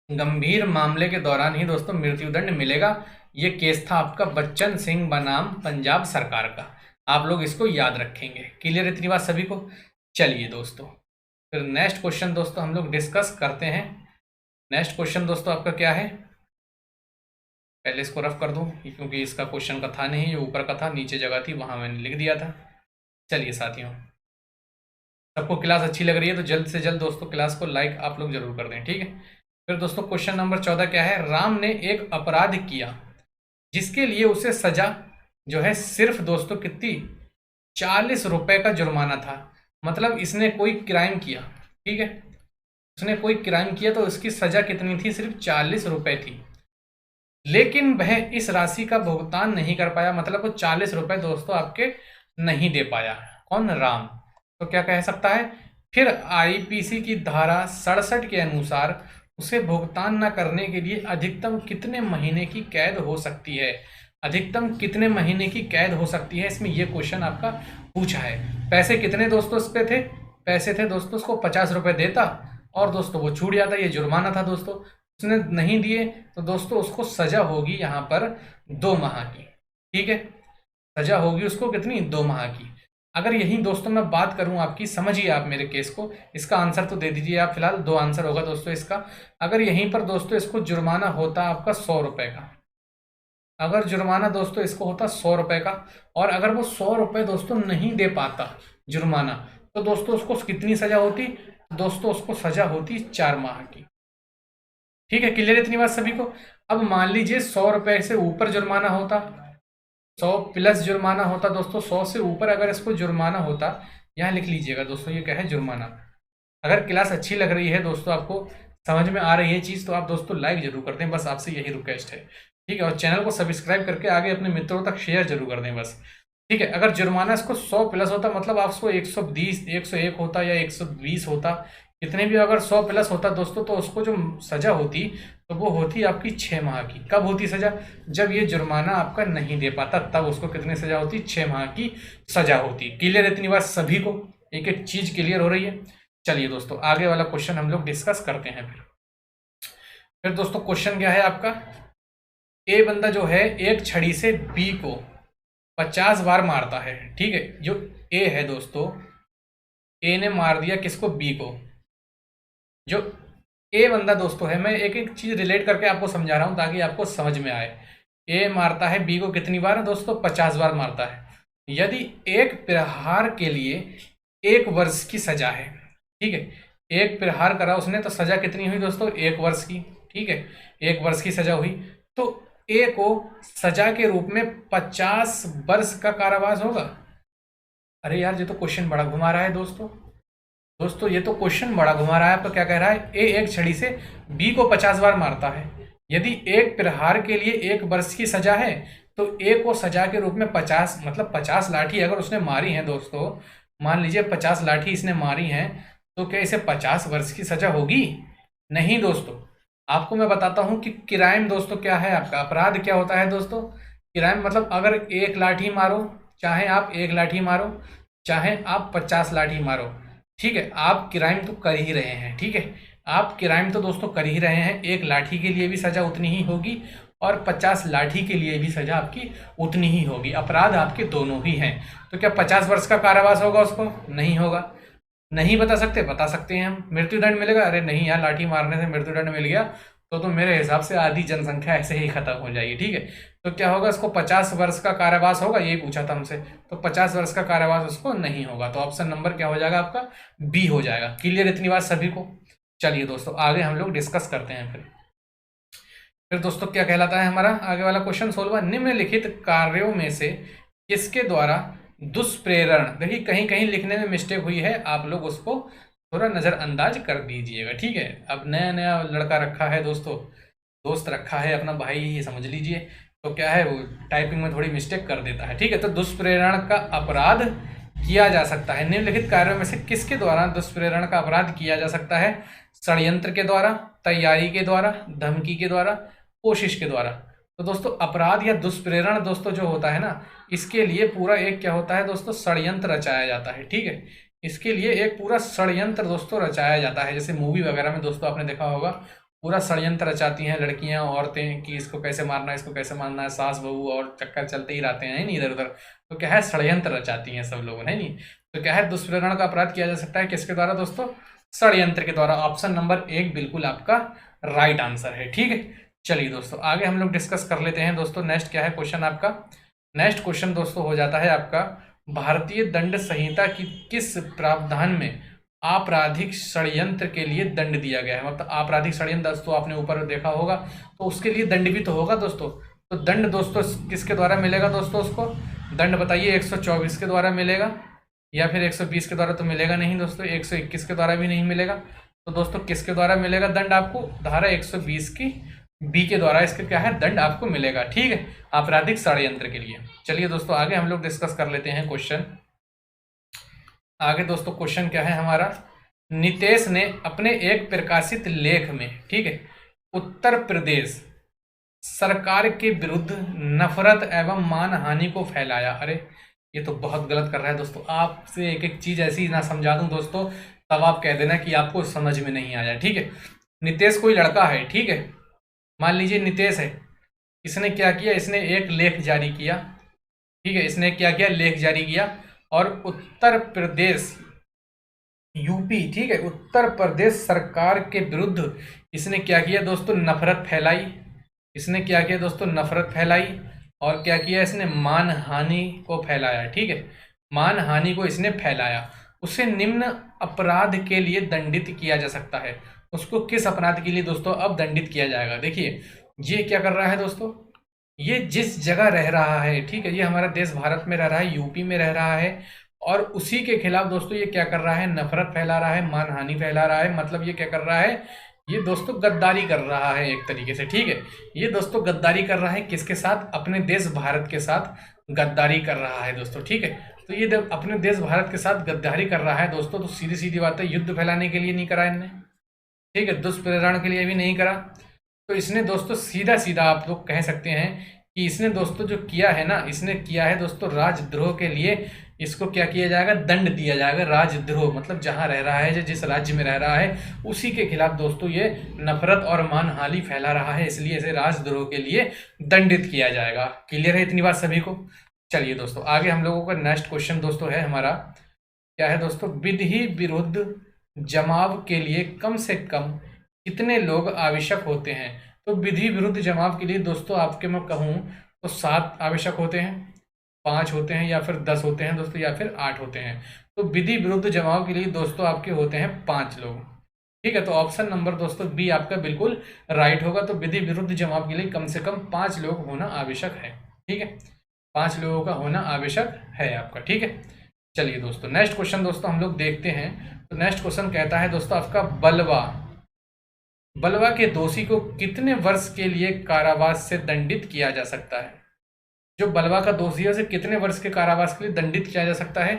गंभीर मामले के दौरान ही दोस्तों मृत्यु दंड मिलेगा। ये केस था आपका बच्चन सिंह बनाम पंजाब सरकार का, आप लोग इसको याद रखेंगे। क्लियर इतनी बात सभी को। चलिए दोस्तों फिर नेक्स्ट क्वेश्चन दोस्तों हम लोग डिस्कस करते हैं। नेक्स्ट क्वेश्चन दोस्तों आपका क्या है, पहले इसको रफ कर दूं क्योंकि इसका क्वेश्चन का था नहीं, ये ऊपर का था, नीचे जगह थी वहां मैंने लिख दिया था। चलिए साथियों, सबको क्लास अच्छी लग रही है तो जल्द से जल्द दोस्तों क्लास को लाइक आप लोग जरूर कर दें। ठीक है, फिर दोस्तों क्वेश्चन नंबर 14 क्या है, राम ने एक अपराध किया जिसके लिए उसे सजा जो है सिर्फ दोस्तों कितनी, 40 रुपए का जुर्माना था। मतलब इसने कोई क्राइम किया, ठीक है, उसने कोई क्राइम किया तो उसकी सजा कितनी थी, सिर्फ 40 रुपए थी। लेकिन वह इस राशि का भुगतान नहीं कर पाया, मतलब वो 40 रुपए दोस्तों आपके नहीं दे पाया। कौन, राम। तो क्या कह सकता है, फिर आईपीसी की धारा 67 के अनुसार उसे भुगतान न करने के लिए अधिकतम कितने महीने की कैद हो सकती है, अधिकतम कितने महीने की कैद हो सकती है, इसमें ये क्वेश्चन आपका पूछा है। पैसे कितने दोस्तों इस पे थे, पैसे थे दोस्तों उसको 50 रुपए देता और दोस्तों वो छूट जाता, ये जुर्माना था दोस्तों, उसने नहीं दिए तो दोस्तों उसको सजा होगी यहाँ पर 2 माह की। ठीक है, सजा होगी उसको कितनी, 2 माह की। अगर यही दोस्तों मैं बात करूं आपकी, समझिए आप मेरे केस को, इसका आंसर तो दे दीजिए आप, फिलहाल 2 आंसर होगा दोस्तों इसका। अगर यहीं पर दोस्तों इसको जुर्माना होता आपका 100 रुपए का, अगर जुर्माना दोस्तों इसको होता 100 रुपए का, और अगर वो 100 रुपए दोस्तों नहीं दे पाता जुर्माना, तो दोस्तों उसको कितनी सजा होती, दोस्तों उसको सजा होती 4 माह की। ठीक है, क्लियर इतनी बात सभी को। अब मान लीजिए 100 रुपए से ऊपर जुर्माना होता, 100 प्लस जुर्माना होता दोस्तों, 100 से ऊपर अगर इसको जुर्माना होता, यहाँ लिख लीजिएगा दोस्तों ये क्या है, जुर्माना। अगर क्लास अच्छी लग रही है दोस्तों, आपको समझ में आ रही है चीज़, तो आप दोस्तों लाइक जरूर कर दें, बस आपसे यही रिक्वेस्ट है। ठीक है, और चैनल को सब्सक्राइब करके आगे अपने मित्रों तक शेयर जरूर कर दें बस। ठीक है, अगर जुर्माना इसको 100 प्लस होता, मतलब आपको 120 101 होता या 120 होता, कितने भी अगर 100 प्लस होता दोस्तों, तो उसको जो सजा होती तो वो होती आपकी 6 माह की। कब होती सजा, जब ये जुर्माना आपका नहीं दे पाता, तब उसको कितनी सजा होती, 6 माह की सजा होती। क्लियर इतनी बात सभी को, एक एक चीज क्लियर हो रही है। चलिए दोस्तों आगे वाला क्वेश्चन हम लोग डिस्कस करते हैं। फिर दोस्तों क्वेश्चन क्या है आपका, ए बंदा जो है एक छड़ी से बी को 50 बार मारता है। ठीक है, जो ए है दोस्तों, ए ने मार दिया किसको, बी को। जो ए बंदा दोस्तों है, मैं एक एक चीज रिलेट करके आपको समझा रहा हूं ताकि आपको समझ में आए। ए मारता है बी को कितनी बार दोस्तों, 50 बार मारता है। यदि एक प्रहार के लिए 1 वर्ष की सजा है, ठीक है, एक प्रहार करा उसने तो सजा कितनी हुई दोस्तों, 1 वर्ष की। ठीक है, 1 वर्ष की सजा हुई, तो ए को सजा के रूप में 50 वर्ष का कारावास होगा। अरे यार ये तो क्वेश्चन बड़ा घुमा रहा है दोस्तों, ये तो क्वेश्चन बड़ा घुमा रहा है। आपको क्या कह रहा है, ए एक छड़ी से बी को 50 बार मारता है, यदि एक प्रहार के लिए 1 वर्ष की सजा है, तो ए को सजा के रूप में 50, मतलब 50 लाठी अगर उसने मारी है दोस्तों, मान लीजिए 50 लाठी इसने मारी है, तो क्या इसे 50 वर्ष की सजा होगी, नहीं दोस्तों। आपको मैं बताता हूं कि क्राइम दोस्तों क्या है, आपका अपराध क्या होता है दोस्तों। क्राइम मतलब अगर 1 लाठी मारो चाहे आप 1 लाठी मारो, चाहे आप 50 लाठी मारो, ठीक है, आप क्राइम तो कर ही रहे हैं। ठीक है, आप क्राइम तो दोस्तों कर ही रहे हैं। 1 लाठी के लिए भी सजा उतनी ही होगी और 50 लाठी के लिए भी सजा आपकी उतनी ही होगी। अपराध आपके दोनों ही हैं। तो क्या 50 वर्ष का कारावास होगा उसको? नहीं होगा। नहीं बता सकते? बता सकते हैं हम। मृत्युदंड मिलेगा? अरे नहीं यार, लाठी मारने से मृत्युदंड मिल गया तो मेरे हिसाब से आधी जनसंख्या ऐसे ही खत्म हो जाएगी। ठीक है, तो क्या होगा, इसको 50 वर्ष का कारावास होगा, यही पूछा था हमसे। तो 50 वर्ष का कारावास उसको नहीं होगा। तो ऑप्शन नंबर क्या हो जाएगा आपका? बी हो जाएगा। क्लियर इतनी बात सभी को? चलिए दोस्तों, आगे हम लोग डिस्कस करते हैं। फिर दोस्तों क्या कहलाता है हमारा आगे वाला क्वेश्चन? 16वां, निम्नलिखित कार्यों में से किसके द्वारा दुष्प्रेरण, देखिए कहीं कहीं लिखने में मिस्टेक हुई है, आप लोग उसको थोड़ा नज़रअंदाज कर दीजिएगा। ठीक है, अब नया नया लड़का रखा है दोस्तों, दोस्त रखा है अपना भाई, ये समझ लीजिए। तो क्या है, वो टाइपिंग में थोड़ी मिस्टेक कर देता है। ठीक है, तो दुष्प्रेरण का अपराध किया जा सकता है। निम्नलिखित कार्यों में से किसके द्वारा दुष्प्रेरण का अपराध किया जा सकता है? षड्यंत्र के द्वारा, तैयारी के द्वारा, धमकी के द्वारा, कोशिश के द्वारा। तो दोस्तों अपराध या दुष्प्रेरण दोस्तों जो होता है ना, इसके लिए पूरा एक क्या होता है दोस्तों? षड्यंत्र रचाया जाता है। ठीक है, इसके लिए एक पूरा षड्यंत्र दोस्तों रचाया जाता है। जैसे मूवी वगैरह में दोस्तों आपने देखा होगा, पूरा षड्यंत्र रचाती हैं लड़कियां, औरतें कि इसको कैसे मारना है, इसको कैसे मारना है, सास बहू और चक्कर चलते ही रहते हैं नहीं इधर उधर। तो क्या है, षड्यंत्र रचाती हैं सब लोग, है नहीं। तो क्या है, दुष्प्रेरण का अपराध किया जा सकता है किसके द्वारा दोस्तों? षड्यंत्र के द्वारा। ऑप्शन नंबर 1 बिल्कुल आपका राइट आंसर है। ठीक है, चलिए दोस्तों आगे हम लोग डिस्कस कर लेते हैं। दोस्तों नेक्स्ट क्या है क्वेश्चन आपका? नेक्स्ट क्वेश्चन दोस्तों हो जाता है आपका, भारतीय दंड संहिता की किस प्रावधान में आपराधिक षड्यंत्र के लिए दंड दिया गया है? मतलब आपराधिक षड्यंत्र दोस्तों आपने ऊपर देखा होगा, तो उसके लिए दंड भी तो होगा दोस्तों। तो दंड दोस्तों किसके द्वारा मिलेगा दोस्तों? उसको दंड बताइए। 124 के द्वारा मिलेगा या फिर 120 के द्वारा? तो मिलेगा नहीं दोस्तों, 121 के द्वारा भी नहीं मिलेगा। तो दोस्तों किसके द्वारा मिलेगा दंड आपको? धारा 120 की बी के द्वारा इसका क्या है, दंड आपको मिलेगा। ठीक है, आपराधिक षड्यंत्र के लिए। चलिए दोस्तों आगे हम लोग डिस्कस कर लेते हैं क्वेश्चन। आगे दोस्तों क्वेश्चन क्या है हमारा? नितेश ने अपने एक प्रकाशित लेख में, ठीक है, उत्तर प्रदेश सरकार के विरुद्ध नफरत एवं मानहानि को फैलाया। अरे ये तो बहुत गलत कर रहा है दोस्तों। आपसे एक एक चीज ऐसी ना समझा दूं दोस्तों, तब आप कह देना कि आपको समझ में नहीं आया। ठीक है, नितेश कोई लड़का है, ठीक है, मान लीजिए नितेश है। इसने क्या किया, इसने एक लेख जारी किया। ठीक है, इसने क्या किया, लेख जारी किया और उत्तर प्रदेश यूपी, ठीक है, उत्तर प्रदेश सरकार के विरुद्ध इसने क्या किया दोस्तों, नफरत फैलाई। इसने क्या किया दोस्तों, नफरत फैलाई और क्या किया, इसने मानहानि को फैलाया। ठीक है, मानहानि को इसने फैलाया। उसे निम्न अपराध के लिए दंडित किया जा सकता है। उसको किस अपराध के लिए दोस्तों अब दंडित किया जाएगा? देखिए ये क्या कर रहा है दोस्तों, ये जिस जगह रह रहा है, ठीक है, ये हमारा देश भारत में रह रहा है, यूपी में रह रहा है, और उसी के खिलाफ दोस्तों ये क्या कर रहा है, नफरत फैला रहा है, मानहानि फैला रहा है। मतलब ये क्या कर रहा है, ये दोस्तों गद्दारी कर रहा है एक तरीके से। ठीक है, ये दोस्तों गद्दारी कर रहा है किसके साथ? अपने देश भारत के साथ गद्दारी कर रहा है दोस्तों। ठीक है, तो ये अपने देश भारत के साथ गद्दारी कर रहा है दोस्तों, तो सीधी सीधी बात है, युद्ध फैलाने के लिए नहीं करा इनने, ठीक है, दुष्प्रेरण के लिए भी नहीं करा। तो इसने दोस्तों सीधा सीधा आप लोग कह सकते हैं कि इसने दोस्तों जो किया है ना, इसने किया है दोस्तों राजद्रोह के लिए। इसको क्या किया जाएगा, दंड दिया जाएगा। राजद्रोह मतलब जहां रह रहा है, जिस राज्य में रह रहा है, उसी के खिलाफ दोस्तों ये नफरत और मानहानि फैला रहा है, इसलिए इसे राजद्रोह के लिए दंडित किया जाएगा। क्लियर है इतनी बात सभी को? चलिए दोस्तों आगे हम लोगों का नेक्स्ट क्वेश्चन दोस्तों है हमारा, क्या है दोस्तों, विधि विरुद्ध जमाव के लिए कम से कम कितने लोग आवश्यक होते हैं? तो विधि विरुद्ध जमाव के लिए दोस्तों आपके मैं कहूँ तो 7 आवश्यक होते हैं, 5 होते हैं, या फिर 10 होते हैं दोस्तों, या फिर 8 होते हैं। तो विधि विरुद्ध जमाव के लिए दोस्तों आपके होते हैं 5 लोग। ठीक है, तो ऑप्शन नंबर दोस्तों बी आपका बिल्कुल राइट होगा। तो विधि विरुद्ध जमाव के लिए कम से कम 5 लोग होना आवश्यक है। ठीक है, 5 लोगों का होना आवश्यक है आपका। ठीक है, चलिए दोस्तों नेक्स्ट क्वेश्चन दोस्तों हम लोग देखते हैं। तो नेक्स्ट क्वेश्चन कहता है दोस्तों आपका, बलवा के दोषी को कितने वर्ष के लिए कारावास से दंडित किया जा सकता है? जो बलवा का दोषी है उसे कितने वर्ष के कारावास के लिए दंडित किया जा सकता है?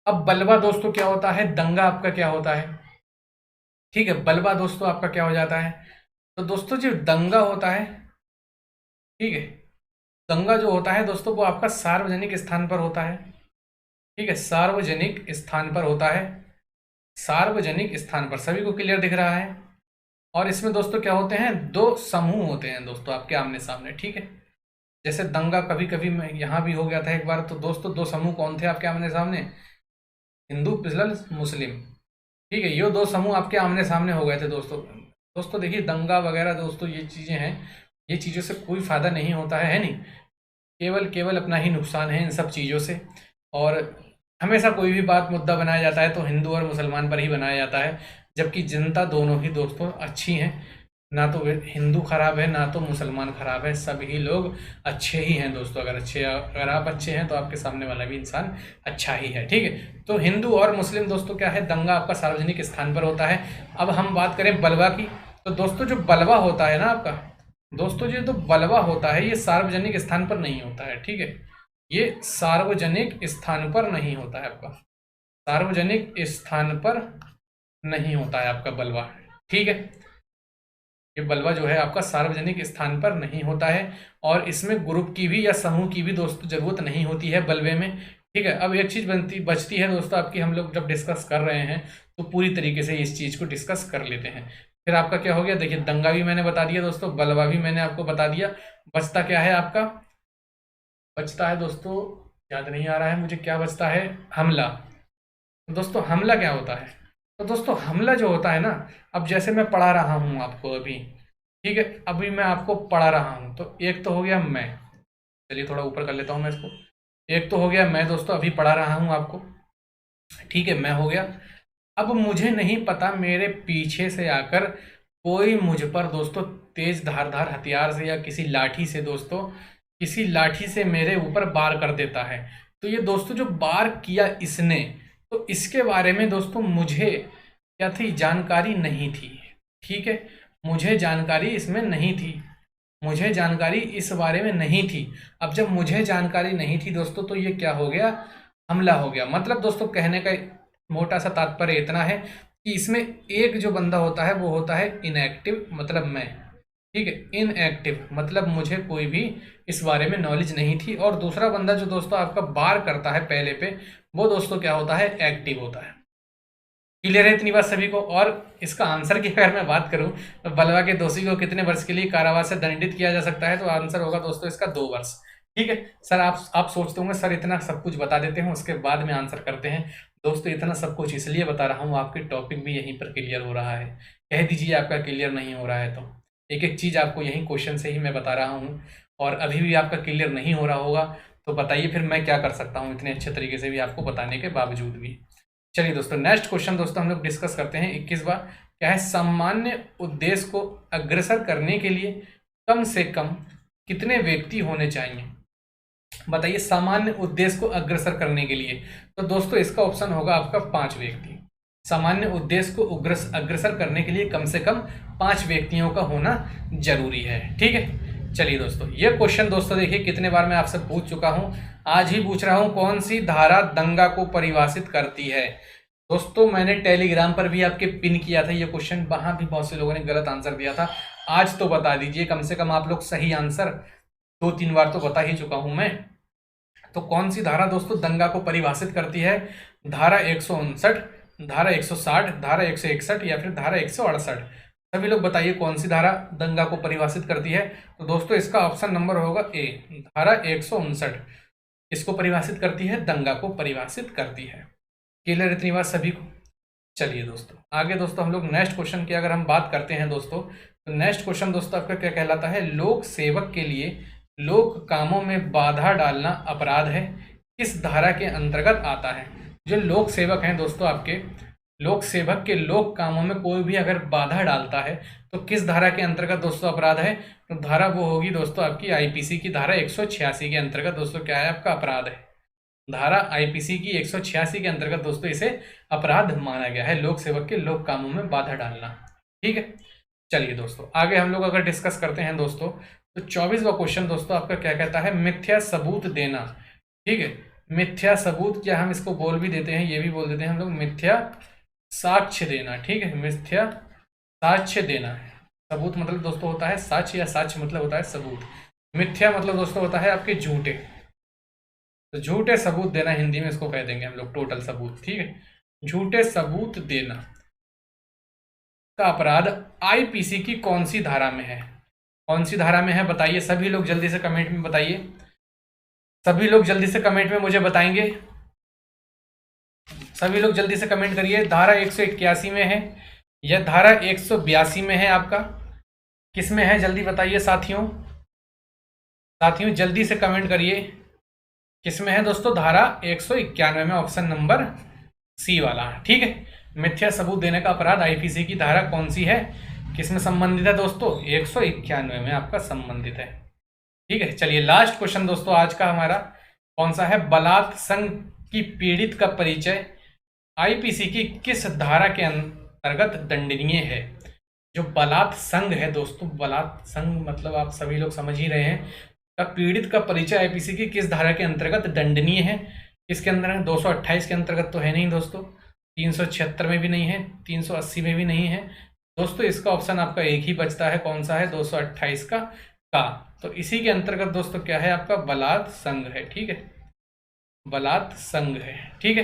अब बलवा दोस्तों क्या होता है, दंगा आपका क्या होता है? ठीक है, बलवा दोस्तों आपका क्या हो जाता है? तो दोस्तों जो दंगा होता है, ठीक है, दंगा जो होता है दोस्तों वो आपका सार्वजनिक स्थान पर होता है। ठीक है, सार्वजनिक स्थान पर होता है, सार्वजनिक स्थान पर। सभी को क्लियर दिख रहा है? और इसमें दोस्तों क्या होते हैं, दो समूह होते हैं दोस्तों आपके आमने सामने। ठीक है, जैसे दंगा कभी कभी में यहाँ भी हो गया था एक बार, तो दोस्तों दो समूह कौन थे आपके आमने सामने, हिंदू प्लस मुस्लिम। ठीक है, ये दो समूह आपके आमने सामने हो गए थे दोस्तों। दोस्तों देखिए, दंगा वगैरह दोस्तों ये चीज़ें हैं, ये चीज़ों से कोई फ़ायदा नहीं होता है नहीं, केवल केवल अपना ही नुकसान है इन सब चीज़ों से। और हमेशा कोई भी बात मुद्दा बनाया जाता है तो हिंदू और मुसलमान पर ही बनाया जाता है, जबकि जनता दोनों ही दोस्तों अच्छी हैं। ना तो हिंदू खराब है ना तो मुसलमान खराब है, सभी लोग अच्छे ही हैं दोस्तों। अगर आप अच्छे हैं तो आपके सामने वाला भी इंसान अच्छा ही है। ठीक है, तो हिंदू और मुस्लिम दोस्तों क्या है, दंगा आपका सार्वजनिक स्थान पर होता है। अब हम बात करें बलवा की, तो दोस्तों जो बलवा होता है ना आपका, दोस्तों ये तो बलवा होता है ये सार्वजनिक स्थान पर नहीं होता है। ठीक है, ये सार्वजनिक स्थान पर नहीं होता है आपका, सार्वजनिक स्थान पर नहीं होता है आपका बलवा। ठीक है, ये बलवा जो है आपका सार्वजनिक स्थान पर नहीं होता है, और इसमें ग्रुप की भी या समूह की भी दोस्तों जरूरत नहीं होती है बलवे में। ठीक है, अब एक चीज बचती है दोस्तों आपकी, हम लोग जब डिस्कस कर रहे हैं तो पूरी तरीके से इस चीज को डिस्कस कर लेते हैं। फिर आपका क्या हो गया, देखिए दंगा भी मैंने बता दिया दोस्तों, बलवा भी मैंने आपको बता दिया। बचता क्या है आपका, बचता है दोस्तों, याद नहीं आ रहा है मुझे क्या बचता है, हमला। तो दोस्तों हमला क्या होता है, तो दोस्तों हमला जो होता है ना, अब जैसे मैं पढ़ा रहा हूँ आपको अभी, ठीक है, अभी मैं आपको पढ़ा रहा हूँ, तो एक तो हो गया मैं, चलिए थोड़ा ऊपर कर लेता हूँ मैं इसको, एक तो हो गया मैं दोस्तों अभी पढ़ा रहा हूँ आपको। ठीक है, मैं हो गया। अब मुझे नहीं पता मेरे पीछे से आकर कोई मुझ पर दोस्तों तेज धारदार हथियार से या किसी लाठी से दोस्तों, किसी लाठी से मेरे ऊपर वार कर देता है, तो ये दोस्तों जो वार किया इसने, तो इसके बारे में दोस्तों मुझे क्या थी, जानकारी नहीं थी। ठीक है, मुझे जानकारी इसमें नहीं थी, मुझे जानकारी इस बारे में नहीं थी। अब जब मुझे जानकारी नहीं थी दोस्तों, तो ये क्या हो गया, हमला हो गया। मतलब दोस्तों कहने का मोटा सा तात्पर्य इतना है कि इसमें एक जो बंदा होता है वो होता है इनएक्टिव, मतलब मैं। ठीक है, इनएक्टिव मतलब मुझे कोई भी इस बारे में नॉलेज नहीं थी, और दूसरा बंदा जो दोस्तों आपका वार करता है पहले पे, वो दोस्तों क्या होता है, एक्टिव होता है। क्लियर है इतनी बात सभी को? और इसका आंसर की अगर मैं बात करूं तो बलवा के दोषी को कितने वर्ष के लिए कारावास से दंडित किया जा सकता है, तो आंसर होगा दोस्तों इसका 2 वर्ष। ठीक है सर, आप सोचते होंगे सर इतना सब कुछ बता देते हैं उसके बाद में आंसर करते हैं। दोस्तों इतना सब कुछ इसलिए बता रहा हूँ, आपके टॉपिक भी यहीं पर क्लियर हो रहा है। कह दीजिए आपका क्लियर नहीं हो रहा है तो, एक एक चीज़ आपको यहीं क्वेश्चन से ही मैं बता रहा हूँ, और अभी भी आपका क्लियर नहीं हो रहा होगा तो बताइए फिर मैं क्या कर सकता हूँ इतने अच्छे तरीके से भी आपको बताने के बावजूद भी। चलिए दोस्तों नेक्स्ट क्वेश्चन दोस्तों हम लोग डिस्कस करते हैं 21वां। क्या है, सामान्य उद्देश्य को अग्रसर करने के लिए कम से कम कितने व्यक्ति होने चाहिए? बताइए, सामान्य उद्देश्य को अग्रसर करने के लिए, तो दोस्तों इसका ऑप्शन होगा आपका 5 व्यक्ति। सामान्य उद्देश्य को अग्रसर करने के लिए कम से कम 5 व्यक्तियों का होना जरूरी है। ठीक है, चलिए दोस्तों ये क्वेश्चन दोस्तों देखिए कितने बार मैं आपसे पूछ चुका हूं, आज ही पूछ रहा हूं, कौन सी धारा दंगा को परिभाषित करती है? दोस्तों मैंने टेलीग्राम पर भी आपके पिन किया था ये क्वेश्चन, वहां भी बहुत से लोगों ने गलत आंसर दिया था। आज तो बता दीजिए कम से कम आप लोग सही आंसर, 2-3 बार तो बता ही चुका हूं मैं। तो कौन सी धारा दोस्तों दंगा को परिभाषित करती है? धारा 159, धारा 160, धारा 161 या फिर धारा 168? सभी लोग बताइए कौन सी धारा दंगा को परिभाषित करती है? तो दोस्तों इसका ऑप्शन नंबर होगा ए, धारा 159 इसको परिभाषित करती है, दंगा को परिभाषित करती है। क्लियर इतनी बात सभी को? चलिए दोस्तों आगे दोस्तों हम लोग नेक्स्ट क्वेश्चन की अगर हम बात करते हैं दोस्तों, तो नेक्स्ट क्वेश्चन दोस्तों आपका क्या कहलाता है, लोक सेवक के लिए लोक कामों में बाधा डालना अपराध है, किस धारा के अंतर्गत आता है? जो लोक सेवक हैं दोस्तों आपके, लोक सेवक के लोक कामों में कोई भी अगर बाधा डालता है तो किस धारा के अंतर्गत दोस्तों अपराध है? तो धारा वो होगी दोस्तों आपकी आईपीसी की धारा 186 के अंतर्गत दोस्तों क्या है आपका, अपराध है। धारा आईपीसी की 186 के अंतर्गत दोस्तों इसे अपराध माना गया है, लोक सेवक के लोक कामों में बाधा डालना। ठीक है, चलिए दोस्तों आगे हम लोग अगर डिस्कस करते हैं दोस्तों, तो 24वां क्वेश्चन दोस्तों आपका क्या कहता है, मिथ्या सबूत देना। ठीक है, मिथ्या सबूत, क्या हम इसको बोल भी देते हैं, ये भी बोल देते हैं हम लोग मिथ्या साक्ष्य देना। ठीक है, मिथ्या साक्ष्य देना है, सबूत मतलब दोस्तों होता है साक्ष्य, या साक्ष्य मतलब होता है सबूत। मिथ्या मतलब दोस्तों होता है आपके झूठे, तो झूठे सबूत देना हिंदी में इसको कह देंगे हम लोग टोटल सबूत, ठीक है। झूठे सबूत देना का अपराध आईपीसी की कौन सी धारा में है? कौन सी धारा में है बताइए, सभी लोग जल्दी से कमेंट में बताइए, सभी लोग जल्दी से कमेंट में मुझे बताएंगे, सभी लोग जल्दी से कमेंट करिए। धारा 181 में है या धारा 182 में है आपका, किस में है जल्दी बताइए साथियों, साथियों जल्दी से कमेंट करिए किस में है दोस्तों। धारा 191 में, ऑप्शन नंबर सी वाला, ठीक है। मिथ्या सबूत देने का अपराध आईपीसी की धारा कौन सी है, किस में संबंधित है दोस्तों? 191 में आपका संबंधित है, ठीक है। चलिए लास्ट क्वेश्चन दोस्तों आज का हमारा कौन सा है? बलात्संग की पीड़ित का परिचय आईपीसी की किस धारा के अंतर्गत दंडनीय है? जो बलात्संग है दोस्तों, बलात्संग मतलब आप सभी लोग समझ ही रहे हैं, का पीड़ित का परिचय आईपीसी की किस धारा के अंतर्गत दंडनीय है? किसके अंदर है? 228 के अंतर्गत तो है नहीं दोस्तों, 376 में भी नहीं है, 380 में भी नहीं है दोस्तों। इसका ऑप्शन आपका एक ही बचता है, कौन सा है? 228 का। तो इसी के अंतर्गत दोस्तों क्या है आपका? बलात्संग है, ठीक है, बलात्संग है, ठीक है।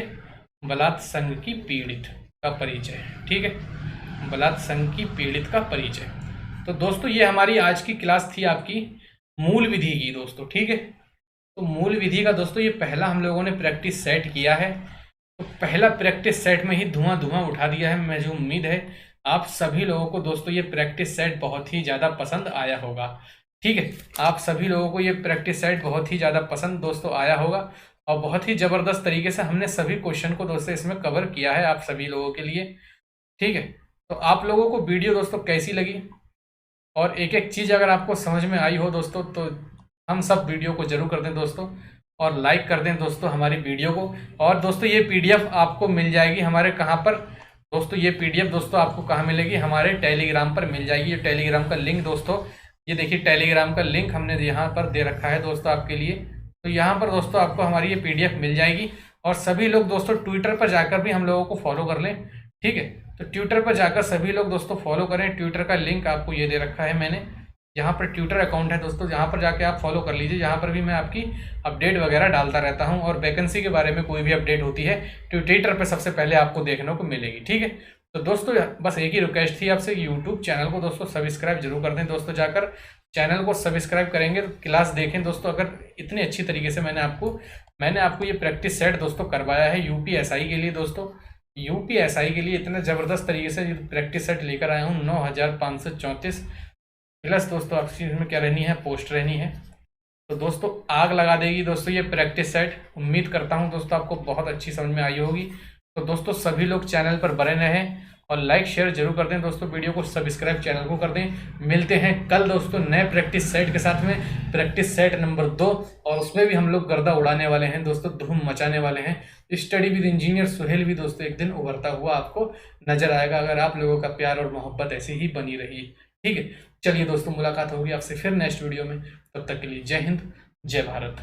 बलात्संग की पीड़ित का परिचय, ठीक है, बलात्संग की पीड़ित का परिचय। तो दोस्तों ये हमारी आज की क्लास थी आपकी मूल विधि की दोस्तों, ठीक है। तो मूल विधि का दोस्तों ये पहला हम लोगों ने प्रैक्टिस सेट किया है, तो पहला प्रैक्टिस सेट में ही धुआं धुआं उठा दिया है। मुझे उम्मीद है आप सभी लोगों को दोस्तों ये प्रैक्टिस सेट बहुत ही ज़्यादा पसंद आया होगा, ठीक है। आप सभी लोगों को ये प्रैक्टिस सेट बहुत ही ज़्यादा पसंद दोस्तों आया होगा, और बहुत ही ज़बरदस्त तरीके से हमने सभी क्वेश्चन को दोस्तों इसमें कवर किया है आप सभी लोगों के लिए, ठीक है। तो आप लोगों को वीडियो दोस्तों कैसी लगी, और एक एक चीज़ अगर आपको समझ में आई हो दोस्तों, तो हम सब वीडियो को जरूर कर दें दोस्तों, और लाइक कर दें दोस्तों हमारी वीडियो को। और दोस्तों ये पीडीएफ आपको मिल जाएगी हमारे कहाँ पर दोस्तों? ये पीडीएफ दोस्तों आपको कहाँ मिलेगी? हमारे टेलीग्राम पर मिल जाएगी। ये टेलीग्राम का लिंक दोस्तों, ये देखिए टेलीग्राम का लिंक हमने यहाँ पर दे रखा है दोस्तों आपके लिए। तो यहाँ पर दोस्तों आपको हमारी ये पीडीएफ मिल जाएगी। और सभी लोग दोस्तों ट्विटर पर जाकर भी हम लोगों को फॉलो कर लें, ठीक है। तो ट्विटर पर जाकर सभी लोग दोस्तों फॉलो करें। ट्विटर का लिंक आपको ये दे रखा है मैंने, यहाँ पर ट्विटर अकाउंट है दोस्तों, जहाँ पर जाके आप फॉलो कर लीजिए। यहाँ पर भी मैं आपकी अपडेट वगैरह डालता रहता हूँ, और वैकेंसी के बारे में कोई भी अपडेट होती है ट्विटर पर सबसे पहले आपको देखने को मिलेगी, ठीक है। तो दोस्तों बस एक ही रिक्वेस्ट थी आपसे, यूट्यूब चैनल को दोस्तों सब्सक्राइब जरूर कर दें दोस्तों। जाकर चैनल को सब्सक्राइब करेंगे तो क्लास देखें दोस्तों। अगर इतनी अच्छी तरीके से मैंने आपको ये प्रैक्टिस सेट दोस्तों करवाया है यूपीएसआई के लिए दोस्तों, यूपीएसआई के लिए इतना ज़बरदस्त तरीके से प्रैक्टिस सेट लेकर आया हूँ। 9534 प्लस दोस्तों आपकी इसमें क्या रहनी है? पोस्ट रहनी है। तो दोस्तों आग लगा देगी दोस्तों ये प्रैक्टिस सेट। उम्मीद करता हूँ दोस्तों आपको बहुत अच्छी समझ में आई होगी। तो दोस्तों सभी लोग चैनल पर बने रहें, और लाइक शेयर जरूर कर दें दोस्तों, वीडियो को सब्सक्राइब चैनल को कर दें। मिलते हैं कल दोस्तों नए प्रैक्टिस सेट के साथ में, प्रैक्टिस सेट नंबर 2, और उसमें भी हम लोग गर्दा उड़ाने वाले हैं दोस्तों, धूम मचाने वाले हैं। स्टडी विद इंजीनियर सुहेल भी दोस्तों एक दिन उभरता हुआ आपको नजर आएगा, अगर आप लोगों का प्यार और मोहब्बत ऐसी ही बनी रही, ठीक है। चलिए दोस्तों मुलाकात होगी आपसे फिर नेक्स्ट वीडियो में, तब तक के लिए जय हिंद जय भारत।